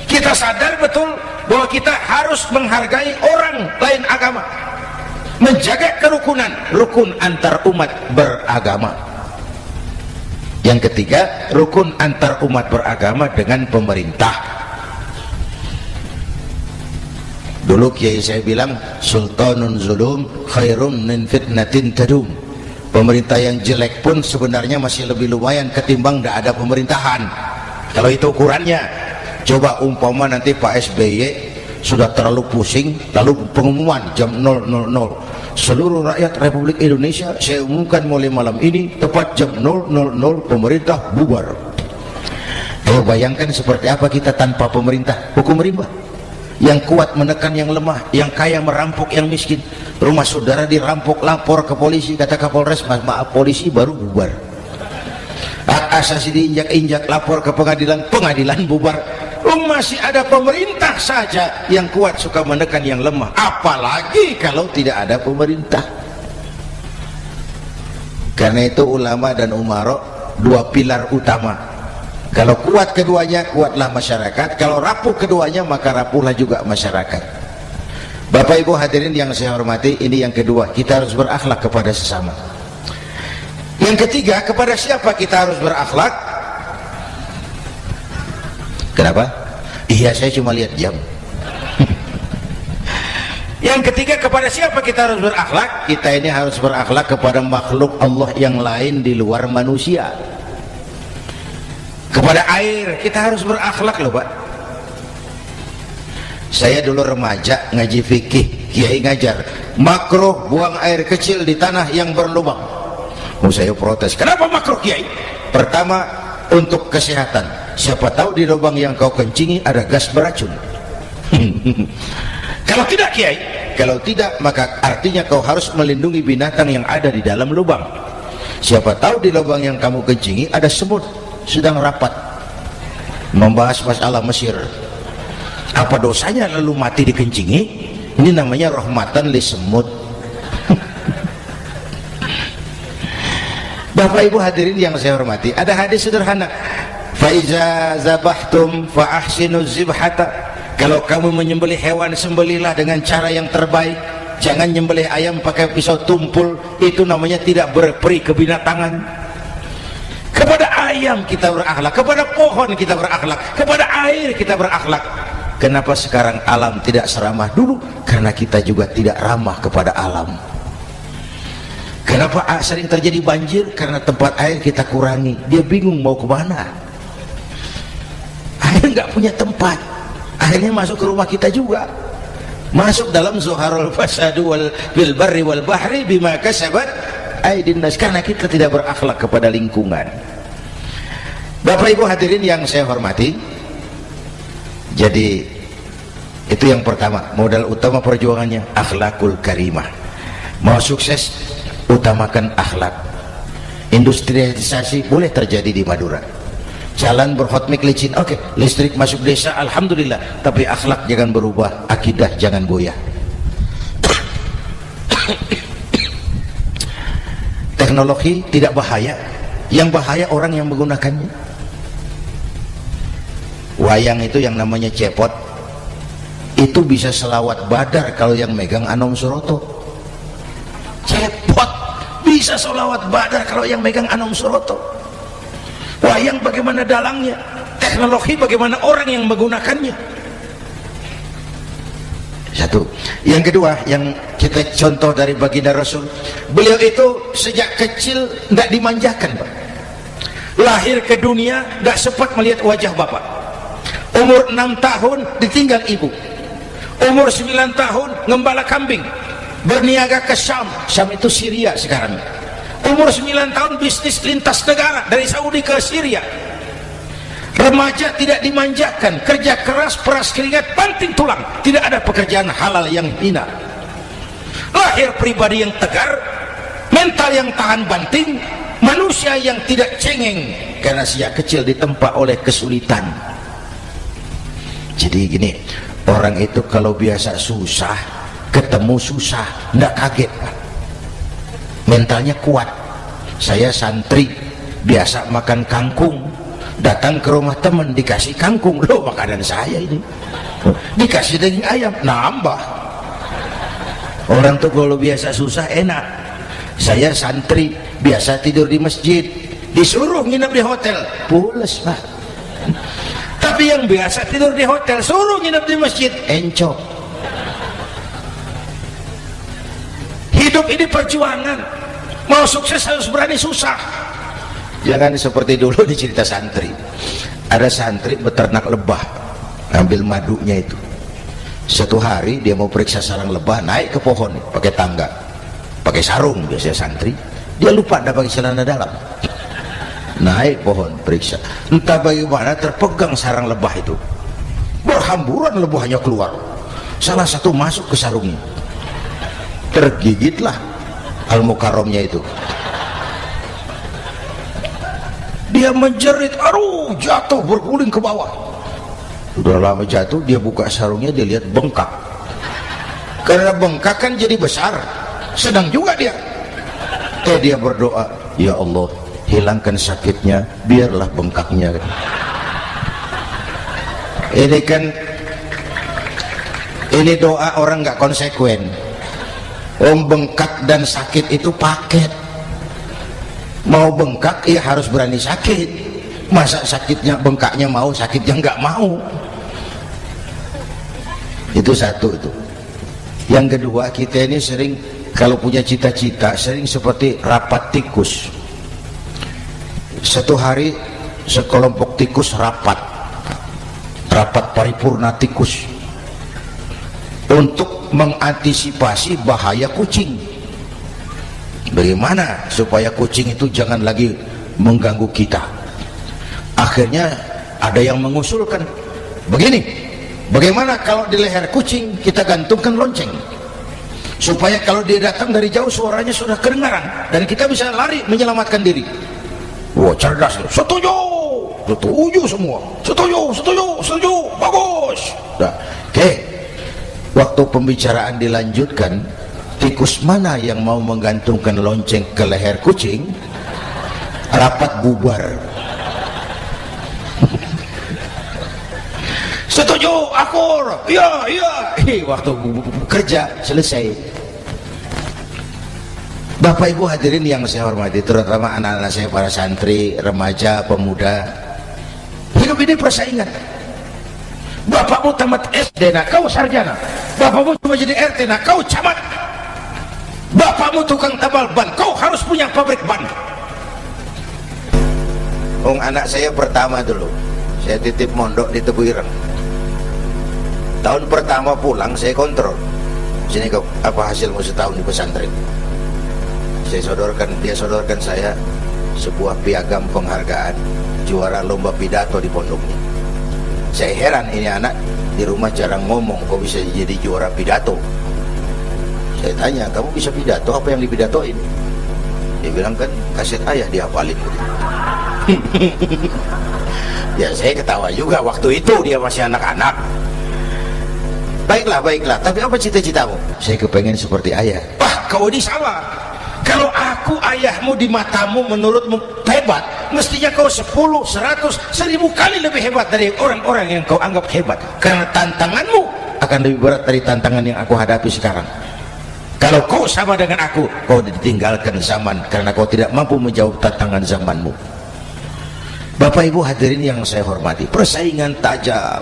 Kita sadar betul bahwa kita harus menghargai orang lain agama, menjaga kerukunan, rukun antar umat beragama. Yang ketiga, rukun antar umat beragama dengan pemerintah. Dulu kiai saya bilang, sultanun zulum khairun min fitnatin tadum. Pemerintah yang jelek pun sebenarnya masih lebih lumayan ketimbang tidak ada pemerintahan. kalau itu ukurannya. Coba umpama nanti Pak SBY sudah terlalu pusing, lalu pengumuman jam 000, seluruh rakyat Republik Indonesia saya umumkan mulai malam ini tepat jam 000 pemerintah bubar. Bayangkan seperti apa kita tanpa pemerintah. Hukum rimba yang kuat menekan yang lemah, yang kaya merampok yang miskin. Rumah saudara dirampok, lapor ke polisi, kata Kapolres, maaf polisi, baru bubar. Hak asasi diinjak-injak, lapor ke pengadilan, pengadilan bubar. Masih ada pemerintah saja yang kuat suka menekan yang lemah, apalagi kalau tidak ada pemerintah. Karena itu ulama dan umarok dua pilar utama. Kalau kuat keduanya, kuatlah masyarakat. Kalau rapuh keduanya, maka rapuhlah juga masyarakat. Bapak Ibu hadirin yang saya hormati, ini yang kedua, kita harus berakhlak kepada sesama. Yang ketiga, kepada siapa kita harus berakhlak? Kenapa? Iya, saya cuma lihat jam. Yang ketiga, kepada siapa kita harus berakhlak? Kita ini harus berakhlak kepada makhluk Allah yang lain di luar manusia. Kepada air kita harus berakhlak loh Pak. Saya dulu remaja ngaji fikih, kiai ngajar makruh buang air kecil di tanah yang berlubang. Saya protes, kenapa makruh kiai? Pertama, untuk kesehatan, siapa tahu di lubang yang kau kencingi ada gas beracun. Kalau tidak kiai, kalau tidak maka artinya kau harus melindungi binatang yang ada di dalam lubang. Siapa tahu di lubang yang kamu kencingi ada semut sedang rapat membahas masalah Mesir. Apa dosanya lalu mati dikencingi? Ini namanya rahmatan li semut. Bapak Ibu hadirin yang saya hormati, ada hadis sederhana, fa iza zabahtum fa ahsinu zibhata. Kalau kamu menyembelih hewan, sembelihlah dengan cara yang terbaik. Jangan nyembelih ayam pakai pisau tumpul, itu namanya tidak berperi kebinatangan. Kepada ayam kita berakhlak, kepada pohon kita berakhlak, kepada air kita berakhlak. Kenapa sekarang alam tidak seramah dulu? Karena kita juga tidak ramah kepada alam. Kenapa sering terjadi banjir? Karena tempat air kita kurangi. Dia bingung mau kemana. Air nggak punya tempat. Akhirnya masuk ke rumah kita juga. Masuk dalam zuharul fasadu bil barri wal bahri bima kasabat aydin nas, karena kita tidak berakhlak kepada lingkungan. Bapak Ibu hadirin yang saya hormati, jadi itu yang pertama, modal utama perjuangannya akhlakul karimah. Mau sukses, utamakan akhlak. Industrialisasi boleh terjadi di Madura, jalan berhotmik licin, oke, listrik masuk desa, alhamdulillah, tapi akhlak jangan berubah, akidah jangan goyah. Teknologi tidak bahaya, yang bahaya orang yang menggunakannya. Wayang itu yang namanya cepot, itu bisa selawat badar kalau yang megang Anom Suroto. Cepot bisa selawat badar kalau yang megang Anom Suroto. Wayang bagaimana dalangnya, teknologi bagaimana orang yang menggunakannya. Satu. Yang kedua, yang kita contoh dari baginda Rasul, beliau itu sejak kecil nggak dimanjakan Pak. Lahir ke dunia nggak sempat melihat wajah bapak. Umur 6 tahun ditinggal ibu. Umur 9 tahun ngembala kambing, berniaga ke Syam. Syam itu Syria sekarang. Umur 9 tahun bisnis lintas negara dari Saudi ke Syria. Remaja tidak dimanjakan, kerja keras, peras keringat, banting tulang, tidak ada pekerjaan halal yang hina. Lahir pribadi yang tegar, mental yang tahan banting, manusia yang tidak cengeng karena sejak kecil ditempa oleh kesulitan. Jadi gini, orang itu kalau biasa susah, ketemu susah, nggak kaget Pak. Mentalnya kuat. Saya santri biasa makan kangkung, datang ke rumah teman dikasih kangkung, loh makanan saya ini, dikasih daging ayam, nambah. Orang tuh kalau biasa susah enak. Saya santri biasa tidur di masjid, disuruh nginep di hotel, pules Pak. Tapi yang biasa tidur di hotel suruh nginep di masjid, encok. Hidup ini perjuangan, mau sukses harus berani susah. Jangan seperti dulu di cerita santri, Ada santri beternak lebah, ambil madunya itu. Satu hari dia mau periksa sarang lebah, naik ke pohon pakai tangga, pakai sarung biasanya santri. Dia lupa ada pakai celana dalam. Naik pohon periksa, entah bagaimana terpegang sarang lebah itu. Berhamburan lebahnya keluar. Salah satu masuk ke sarungnya. Tergigitlah Al-Mukarramnya itu. Dia menjerit, aduh, jatuh berguling ke bawah. Udah lama jatuh, dia buka sarungnya, dia lihat bengkak. Karena bengkak kan jadi besar, sedang juga dia. Dia berdoa, ya Allah, hilangkan sakitnya, biarlah bengkaknya. Ini doa orang nggak konsekuen. Bengkak dan sakit itu paket. Mau bengkak ya harus berani sakit. Masa sakitnya bengkaknya mau, sakitnya nggak mau. Itu satu itu. Yang kedua, kita ini sering kalau punya cita-cita sering seperti rapat tikus. Satu hari sekelompok tikus rapat paripurna tikus untuk mengantisipasi bahaya kucing. Bagaimana supaya kucing itu jangan lagi mengganggu kita. Akhirnya ada yang mengusulkan begini, bagaimana kalau di leher kucing kita gantungkan lonceng, supaya kalau dia datang dari jauh suaranya sudah kedengaran dan kita bisa lari menyelamatkan diri. Wah, cerdas. Setuju semua. Setuju, bagus. Nah, oke. Waktu pembicaraan dilanjutkan, tikus mana yang mau menggantungkan lonceng ke leher kucing, rapat bubar. Setuju, akur, iya. Waktu kerja selesai. Bapak Ibu hadirin yang saya hormati, terutama anak-anak saya, para santri, remaja, pemuda, hidup ini persaingan. Bapakmu tamat SD, nah kau sarjana. Bapakmu cuma jadi RT, nah kau camat. Bapakmu tukang tambal ban, kau harus punya pabrik ban. Anak saya pertama dulu, saya titip mondok di Tebu Ireng. Tahun pertama pulang saya kontrol, sini kau apa hasilmu setahun di pesantren. Dia sodorkan saya sebuah piagam penghargaan juara lomba pidato di pondoknya. Saya heran, ini anak di rumah jarang ngomong, kok bisa jadi juara pidato. Saya tanya, kamu bisa pidato, apa yang dipidatoin? Dia bilang, kan kaset ayah dihafalin. Ya saya ketawa juga, waktu itu dia masih anak-anak. Baiklah, tapi apa cita-citamu? Saya kepengen seperti ayah. Wah, kau ini salah. Kalau aku ayahmu di matamu menurutmu hebat, mestinya kau 10, 100, 1000 kali lebih hebat dari orang-orang yang kau anggap hebat. Karena tantanganmu akan lebih berat dari tantangan yang aku hadapi sekarang. Kalau kau sama dengan aku, kau ditinggalkan zaman karena kau tidak mampu menjawab tantangan zamanmu. Bapak Ibu hadirin yang saya hormati, persaingan tajam,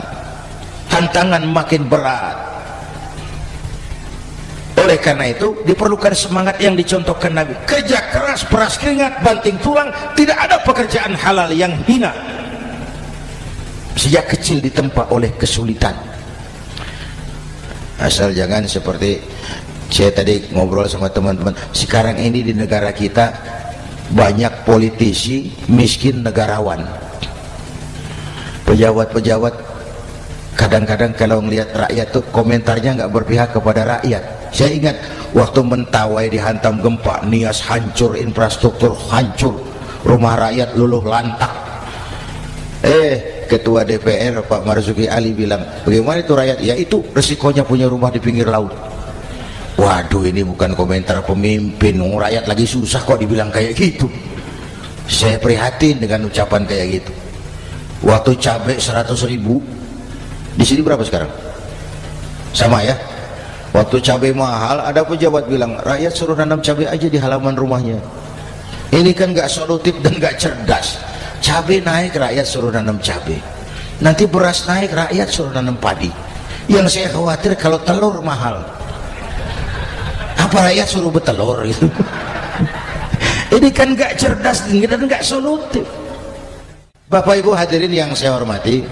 tantangan makin berat. Oleh karena itu diperlukan semangat yang dicontohkan Nabi. Kerja keras, peras keringat, banting tulang. Tidak ada pekerjaan halal yang hina. Sejak kecil ditempa oleh kesulitan. Asal jangan seperti saya tadi ngobrol sama teman-teman. Sekarang ini di negara kita banyak politisi miskin negarawan. Pejabat-pejabat kadang-kadang kalau melihat rakyat tuh komentarnya nggak berpihak kepada rakyat. Saya ingat waktu Mentawai dihantam gempa, Nias hancur, infrastruktur hancur, rumah rakyat luluh lantak. Ketua DPR Pak Marzuki Ali bilang, bagaimana itu rakyat? Ya itu resikonya punya rumah di pinggir laut. Waduh, ini bukan komentar pemimpin, rakyat lagi susah kok dibilang kayak gitu. Saya prihatin dengan ucapan kayak gitu. Waktu cabai 100.000, di sini berapa sekarang? Sama ya? Waktu cabai mahal, ada pejabat bilang, rakyat suruh nanam cabai aja di halaman rumahnya. Ini kan gak solutif dan gak cerdas. Cabai naik, rakyat suruh nanam cabai. Nanti beras naik, rakyat suruh nanam padi. Yang saya khawatir kalau telur mahal, apa rakyat suruh bertelur gitu? Ini kan gak cerdas dan gak solutif. Bapak Ibu hadirin yang saya hormati,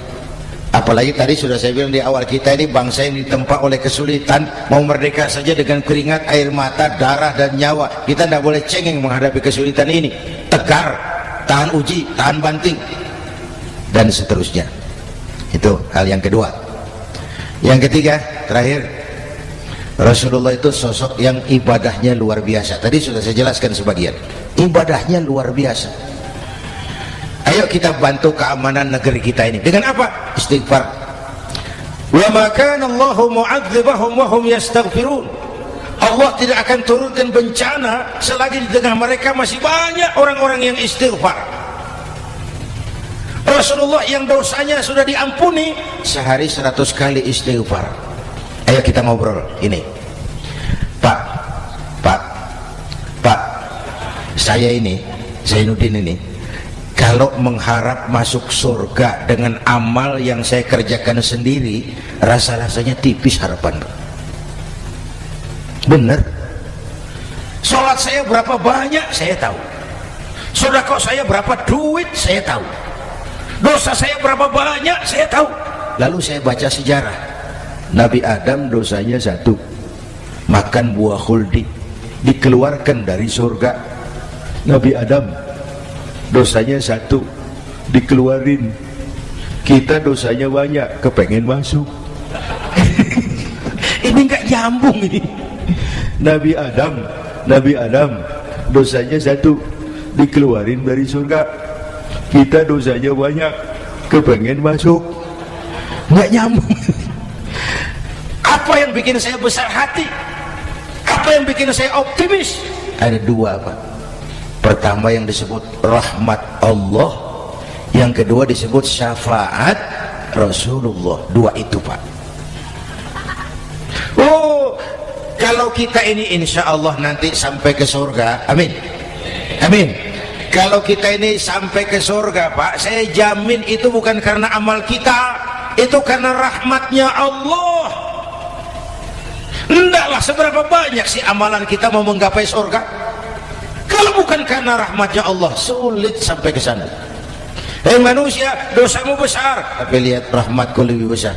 apalagi tadi sudah saya bilang di awal, kita ini bangsa yang ditempa oleh kesulitan, mau merdeka saja dengan keringat, air mata, darah dan nyawa. Kita tidak boleh cengeng menghadapi kesulitan ini, tegar, tahan uji, tahan banting dan seterusnya. Itu hal yang kedua. Yang ketiga, terakhir, Rasulullah itu sosok yang ibadahnya luar biasa. Tadi sudah saya jelaskan sebagian, ibadahnya luar biasa. Ayo kita bantu keamanan negeri kita ini dengan apa? Istighfar. Wa ma kana Allahu mu'adzibahum wa hum yastaghfirun. Allah tidak akan turunkan bencana selagi di tengah mereka masih banyak orang-orang yang istighfar. Rasulullah yang dosanya sudah diampuni sehari 100 kali istighfar. Ayo kita ngobrol ini. Pak, saya ini, Zainuddin ini, kalau mengharap masuk surga dengan amal yang saya kerjakan sendiri, rasa-rasanya tipis harapan. Bener. Sholat saya berapa banyak saya tahu, sedekah saya berapa duit saya tahu, dosa saya berapa banyak saya tahu. Lalu saya baca sejarah, Nabi Adam dosanya 1, makan buah khuldi, dikeluarkan dari surga. Nabi Adam dosanya 1, dikeluarin. Kita dosanya banyak, kepengen masuk. Ini nggak nyambung ini. Nabi Adam dosanya 1, dikeluarin dari surga. Kita dosanya banyak, kepengen masuk. Nggak nyambung. Apa yang bikin saya besar hati? Apa yang bikin saya optimis? Ada 2, Pak. Pertama yang disebut rahmat Allah, yang kedua disebut syafaat Rasulullah. 2 itu, Pak. Oh, kalau kita ini insya Allah nanti sampai ke surga, amin, amin. Kalau kita ini sampai ke surga, Pak, saya jamin itu bukan karena amal kita, itu karena rahmatnya Allah. Endaklah seberapa banyak sih amalan kita mau menggapai surga. Kalau bukan karena rahmatnya Allah, sulit sampai ke sana. Hei manusia, dosamu besar, tapi lihat rahmatku lebih besar.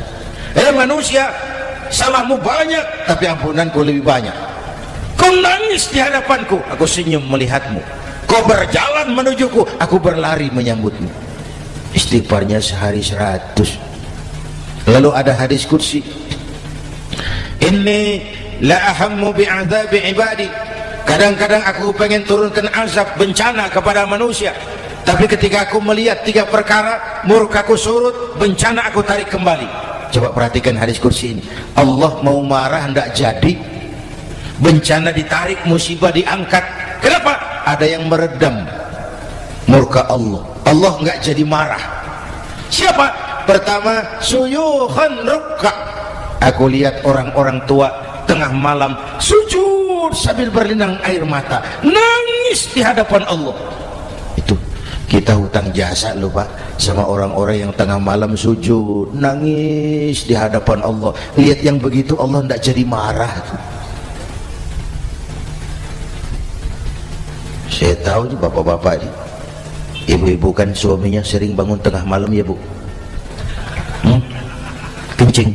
Hei manusia, salahmu banyak, tapi ampunanku lebih banyak. Kau nangis di hadapanku, aku senyum melihatmu. Kau berjalan menujuku, aku berlari menyambutmu. Istighfarnya sehari 100. Lalu ada hadis qudsi, inni la ahammu bi'adzabi ibadi. Kadang-kadang aku pengen turunkan azab, bencana kepada manusia, tapi ketika aku melihat 3 perkara, murkaku surut, bencana aku tarik kembali. Coba perhatikan hadis kursi ini. Allah mau marah hendak jadi, bencana ditarik, musibah diangkat. Kenapa? Ada yang meredam murka Allah. Allah nggak jadi marah. Siapa? Pertama, suyukhan rukka. Aku lihat orang-orang tua tengah malam sujud sambil berlinang air mata, nangis di hadapan Allah. Itu kita hutang jasa loh, Pak, sama orang-orang yang tengah malam sujud nangis di hadapan Allah. Lihat yang begitu Allah tidak jadi marah. Saya tahu nih bapak-bapak nih, ibu-ibu kan suaminya sering bangun tengah malam ya, Bu, kencing.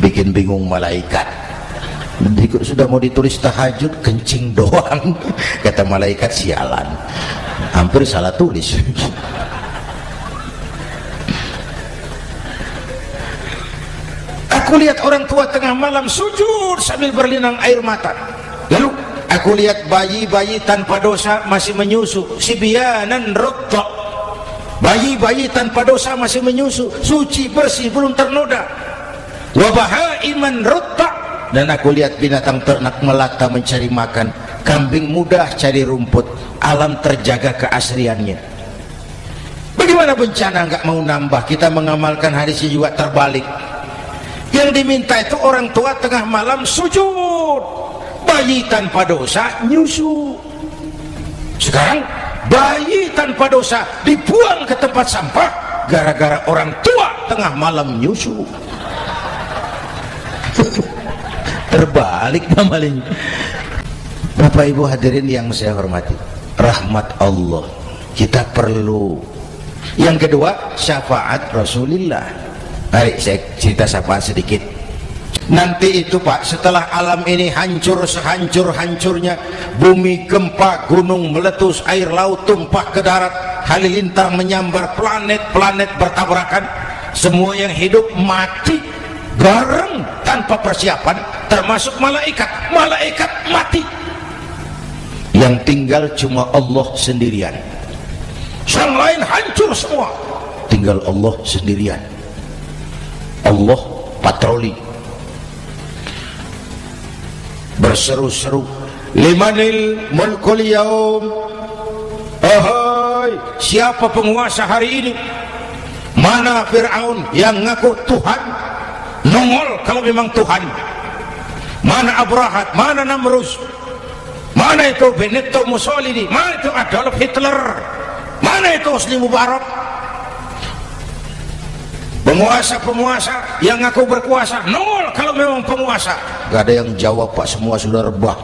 Bikin bingung malaikat. Sudah mau ditulis tahajud, kencing doang. Kata malaikat, sialan, hampir salah tulis. Aku lihat orang tua tengah malam sujud sambil berlinang air mata. Lalu aku lihat bayi-bayi tanpa dosa masih menyusu, sibyanan rutta. Bayi-bayi tanpa dosa masih menyusu, suci bersih, belum ternoda. Wa bahaiman rutta. Dan aku lihat binatang ternak melata mencari makan, kambing mudah cari rumput, alam terjaga keasriannya. Bagaimana bencana nggak mau nambah? Kita mengamalkan hadisnya juga terbalik. Yang diminta itu orang tua tengah malam sujud, bayi tanpa dosa nyusu. Sekarang bayi tanpa dosa dibuang ke tempat sampah gara-gara orang tua tengah malam nyusu. Terbalik namanya. Bapak Ibu hadirin yang saya hormati, rahmat Allah kita perlu. Yang kedua, syafaat Rasulullah. Mari saya cerita syafaat sedikit. Nanti itu Pak, setelah alam ini hancur sehancur-hancurnya, bumi gempa, gunung meletus, air laut tumpah ke darat, halilintar menyambar, planet-planet bertabrakan, semua yang hidup mati bareng tanpa persiapan, termasuk malaikat. Malaikat mati, yang tinggal cuma Allah sendirian. Yang lain hancur semua, tinggal Allah sendirian. Allah patroli berseru-seru, limanil mulkul yaum, ahai, siapa penguasa hari ini? Mana Fir'aun yang ngaku Tuhan, nongol kalau memang Tuhan. Mana Abrahat, mana Namrus, mana itu Benito Mussolini, mana itu Adolf Hitler, mana itu Hosni Mubarak. Penguasa-penguasa yang ngaku berkuasa, nongol kalau memang penguasa. Gak ada yang jawab Pak, semua sudah rebah.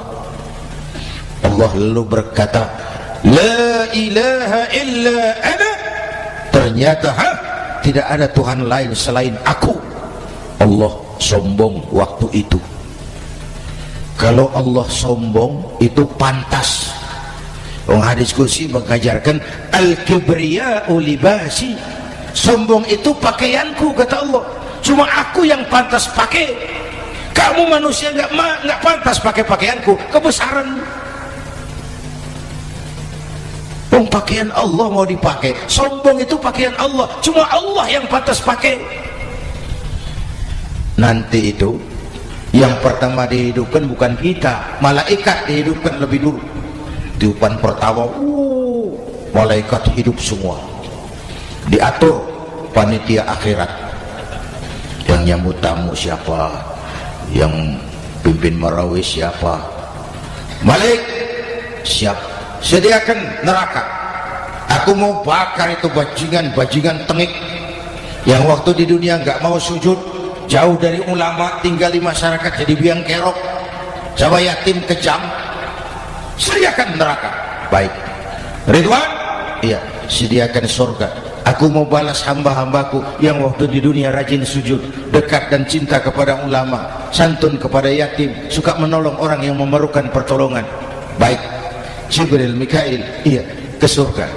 Allah lalu berkata, la ilaha illa ana. Ternyata tidak ada Tuhan lain selain aku. Allah sombong waktu itu. Kalau Allah sombong itu pantas. Hadis qudsi mengajarkan al-kibriya'u libasi. Sombong itu pakaianku, kata Allah. Cuma aku yang pantas pakai. Kamu manusia nggak pantas pakai pakaianku, kebesaran. Pakaian Allah mau dipakai. Sombong itu pakaian Allah, cuma Allah yang pantas pakai. Nanti itu yang pertama dihidupkan bukan kita, malaikat dihidupkan lebih dulu. Tiupan pertama, malaikat hidup semua. Diatur panitia akhirat. Yang nyambut tamu siapa, yang pimpin marawis siapa. Malik, siap, sediakan neraka. Aku mau bakar itu bajingan tengik yang waktu di dunia nggak mau sujud, jauh dari ulama, tinggal di masyarakat jadi biang kerok, sama yatim kejam. Sediakan neraka. Baik. Ridwan, iya, sediakan surga. Aku mau balas hamba-hambaku yang waktu di dunia rajin sujud, dekat dan cinta kepada ulama, santun kepada yatim, suka menolong orang yang memerlukan pertolongan. Baik. Jibril, Mikail, iya, ke surga.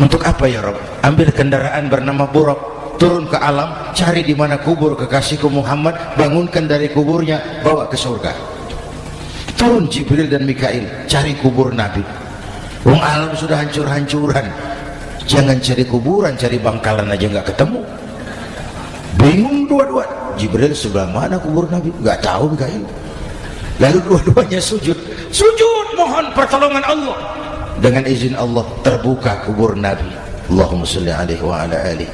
Untuk apa ya Rabb? Ambil kendaraan bernama Buraq, turun ke alam, cari di mana kubur kekasihku Muhammad, bangunkan dari kuburnya, bawa ke surga. Turun Jibril dan Mikail, cari kubur Nabi. Wong alam sudah hancur-hancuran. Jangan cari kuburan, cari bangkalan aja nggak ketemu. Bingung dua-dua. Jibril sebelah mana kubur Nabi? Nggak tahu Mikail. Lalu dua-duanya sujud mohon pertolongan Allah. Dengan izin Allah terbuka kubur Nabi. Allahumma sholli alaihi wa ala alihi.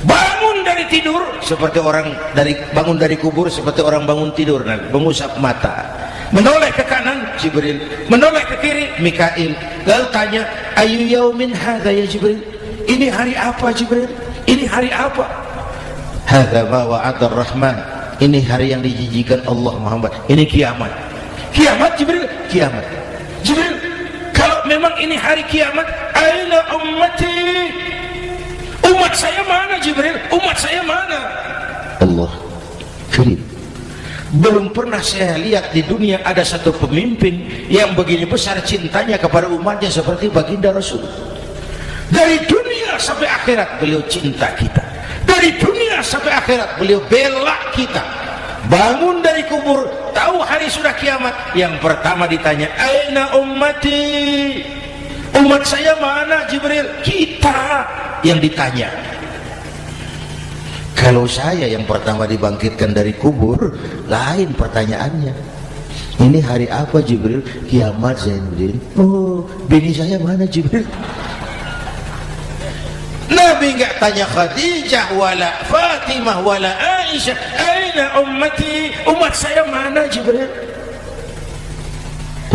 Bangun dari tidur seperti orang bangun dari kubur seperti orang bangun tidur, Nabi mengusap mata. Menoleh ke kanan Jibril, menoleh ke kiri Mikail. Lalu tanya, ayu yaumin hadza ya Jibril? Ini hari apa Jibril? Ini hari apa? Hadza ma wa'ada ar-Rahman. Ini hari yang dijanjikan Allah Muhammad. Ini kiamat. Kiamat Jibril? Kiamat. Jibril, kalau memang ini hari kiamat, aina ummati? Umat saya mana Jibril? Umat saya mana? Allah Karim. Belum pernah saya lihat di dunia ada satu pemimpin yang begini besar cintanya kepada umatnya seperti baginda Rasul. Dari dunia sampai akhirat beliau cinta kita. Dari dunia sampai akhirat beliau bela kita. Bangun dari kubur, tahu hari sudah kiamat, yang pertama ditanya, aina ummati? Umat saya mana Jibril? Kita yang ditanya. Kalau saya yang pertama dibangkitkan dari kubur, lain pertanyaannya. Ini hari apa Jibril? Kiamat Zainuddin. Oh, bini saya mana Jibril? Nabi enggak tanya Khadijah wala Fatimah wala Aisyah, aina ummati? Umat saya mana Jibril?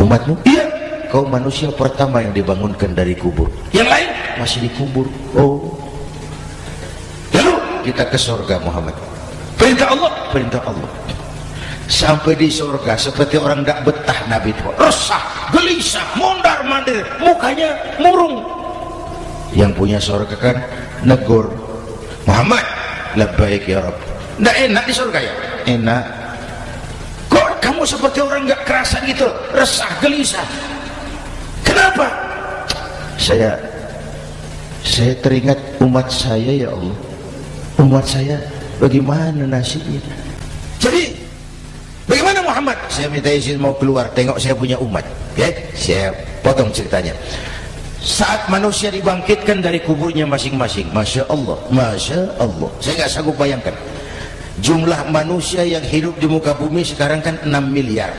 Umatmu? Iya. Kau manusia pertama yang dibangunkan dari kubur. Yang lain masih dikubur. Oh. Kita ke surga Muhammad. Perintah Allah, perintah Allah. Sampai di surga seperti orang tidak betah Nabi itu. Resah, gelisah, mondar-mandir, mukanya murung. Yang punya surga kan negur, Muhammad, labbaik ya Rabb. Nggak enak di surga ya? Enak. Kok kamu seperti orang nggak kerasa gitu, resah, gelisah? Kenapa? Saya teringat umat saya ya Allah. Umat saya bagaimana nasibnya? Jadi bagaimana Muhammad? Saya minta izin mau keluar, tengok saya punya umat. Ya, saya potong ceritanya. Saat manusia dibangkitkan dari kuburnya masing-masing, Masya Allah, Masya Allah, saya nggak sanggup bayangkan jumlah manusia yang hidup di muka bumi sekarang kan 6 miliar.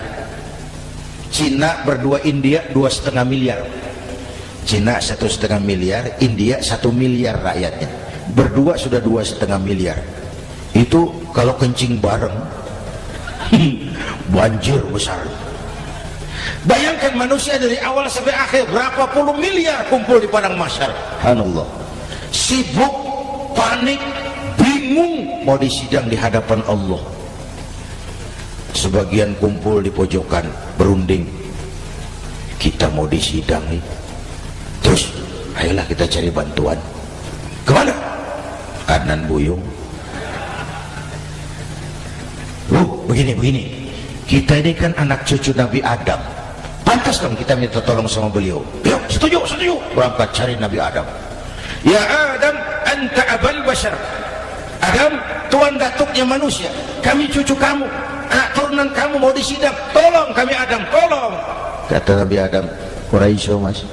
Cina berdua, India 2,5 miliar. Cina 1,5 miliar, India 1 miliar rakyatnya, berdua sudah 2,5 miliar. Itu kalau kencing bareng banjir besar. Bayangkan manusia dari awal sampai akhir berapa puluh miliar kumpul di padang mahsyar. Subhanallah. Sibuk, panik, bingung mau disidang di hadapan Allah. Sebagian kumpul di pojokan berunding, kita mau disidang nih. Terus ayolah kita cari bantuan. Kemana? Kanan Buyung. Begini. Kita ini kan anak cucu Nabi Adam, pantas dong kita minta tolong sama beliau. Ya, setuju. Berangkat cari Nabi Adam. Ya Adam, anta abal bashar. Adam, tuan datuknya manusia. Kami cucu kamu, anak turunan kamu mau disidang. Tolong kami Adam, tolong. Kata Nabi Adam, Quraisy mas.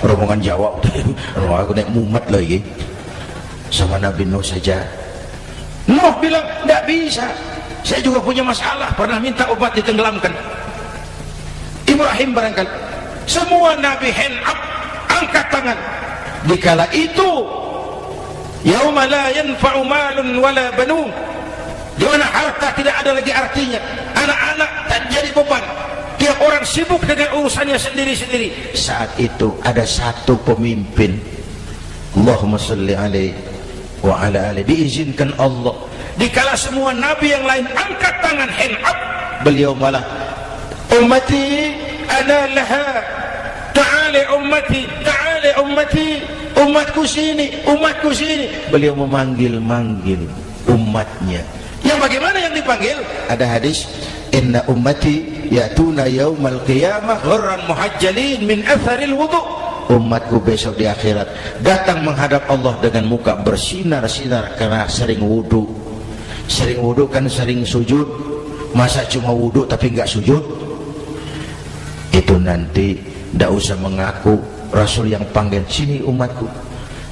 Rombongan Jawa. Aku naik mumet lagi. Sama Nabi Nuh saja. Nuh bilang, tidak bisa. Saya juga punya masalah, pernah minta obat ditenggelamkan. Ibrahim barangkali. Semua Nabi hand up, angkat tangan. Dikala itu, yauma la yanfa'u malun wala banun, di mana harta tidak ada lagi artinya, anak-anak tak jadi beban, tiap orang sibuk dengan urusannya sendiri-sendiri. Saat itu ada satu pemimpin, Allahumma salli alaihi wa ala alihi, diizinkan Allah. Dikala semua nabi yang lain angkat tangan hand up, beliau malah ummati ana laha, ta'ali ummati, umatku sini. Beliau memanggil umatnya. Yang bagaimana yang dipanggil? Ada hadis, inna ummati yatuna yaumal qiyamah ghurran muhajjalin min atharil wudu. Umatku besok di akhirat datang menghadap Allah dengan muka bersinar-sinar karena sering wudu. Sering wudu kan sering sujud. Masa cuma wudu tapi nggak sujud? Itu nanti nggak usah mengaku Rasul yang panggil, sini umatku.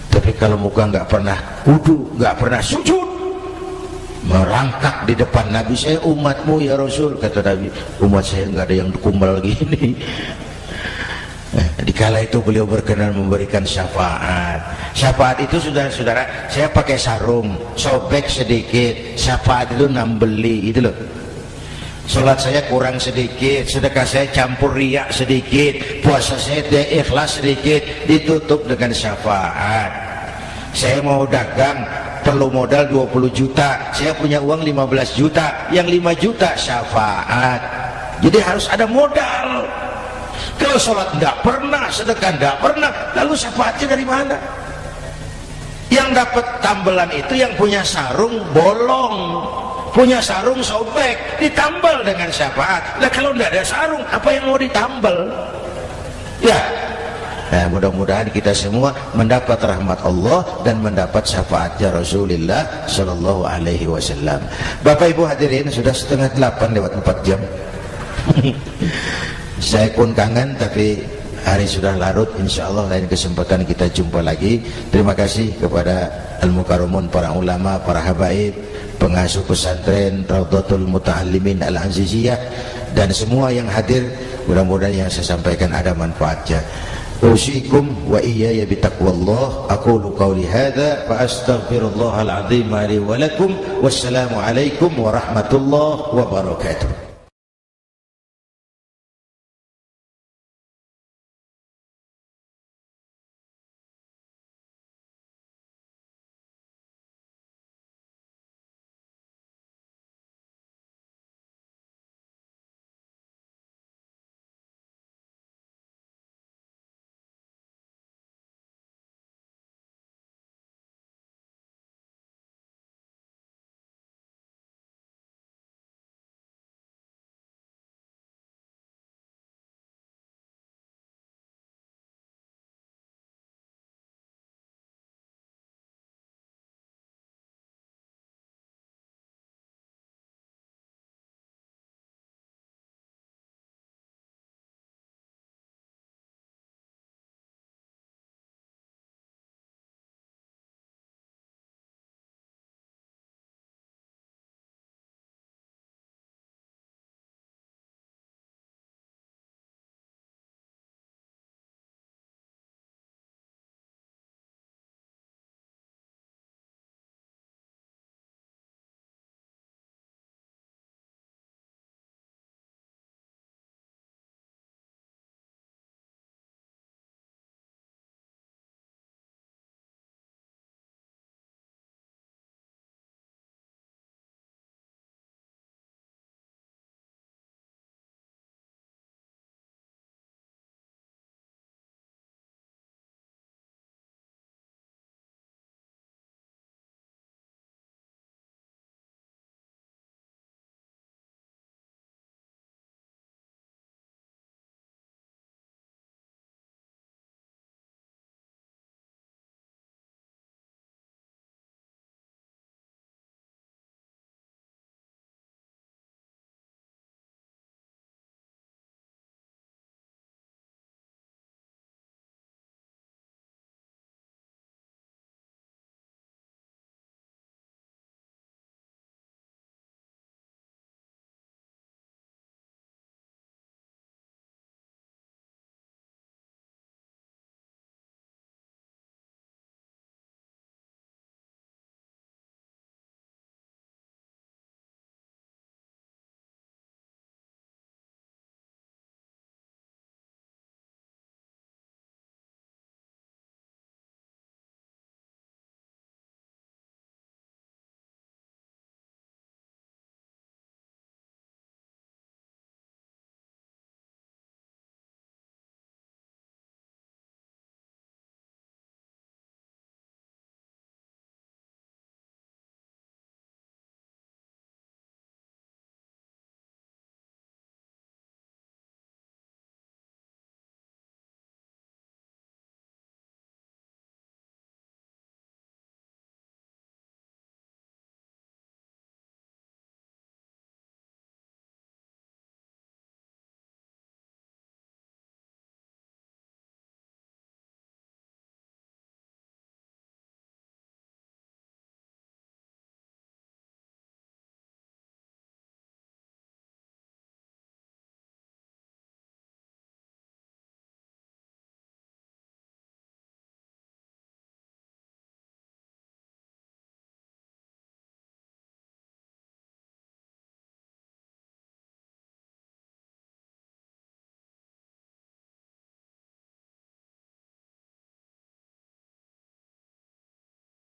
Tapi kalau muka nggak pernah wudu, nggak pernah sujud, merangkak di depan Nabi, saya umatmu ya Rasul. Kata Nabi, umat saya nggak ada yang kumbal gini. Dikala itu beliau berkenan memberikan syafaat. Syafaat itu saudara-saudara, saya pakai sarung, sobek sedikit. Syafaat itu nambeli, itu loh. Sholat saya kurang sedikit, sedekah saya campur riak sedikit, puasa saya ikhlas sedikit, ditutup dengan syafaat. Saya mau dagang, perlu modal 20 juta, saya punya uang 15 juta, yang 5 juta syafaat. Jadi harus ada modal. Kalau sholat tidak pernah, sedekah tidak pernah, lalu syafaatnya dari mana? Yang dapat tambelan itu yang punya sarung bolong, punya sarung sobek, ditambal dengan syafaat. Nah kalau tidak ada sarung, apa yang mau ditambal? Ya, nah, mudah-mudahan kita semua mendapat rahmat Allah dan mendapat syafaatnya Rasulullah Shallallahu Alaihi Wasallam. Bapak Ibu hadirin, sudah 7:30 lewat 4 jam. Saya pun kangen, tapi hari sudah larut. Insya Allah lain kesempatan kita jumpa lagi. Terima kasih kepada Al-Mukarramun, para ulama, para habaib, pengasuh pesantren Raudhatul Muta'allimin Al-Aziziyah, dan semua yang hadir. Mudah-mudahan yang saya sampaikan ada manfaatnya. Usikum wa iyaya bitaqwallah. Aqulu qawli hadza fa astaghfirullahal azim li wa lakum. Wassalamu alaikum warahmatullahi wabarakatuh.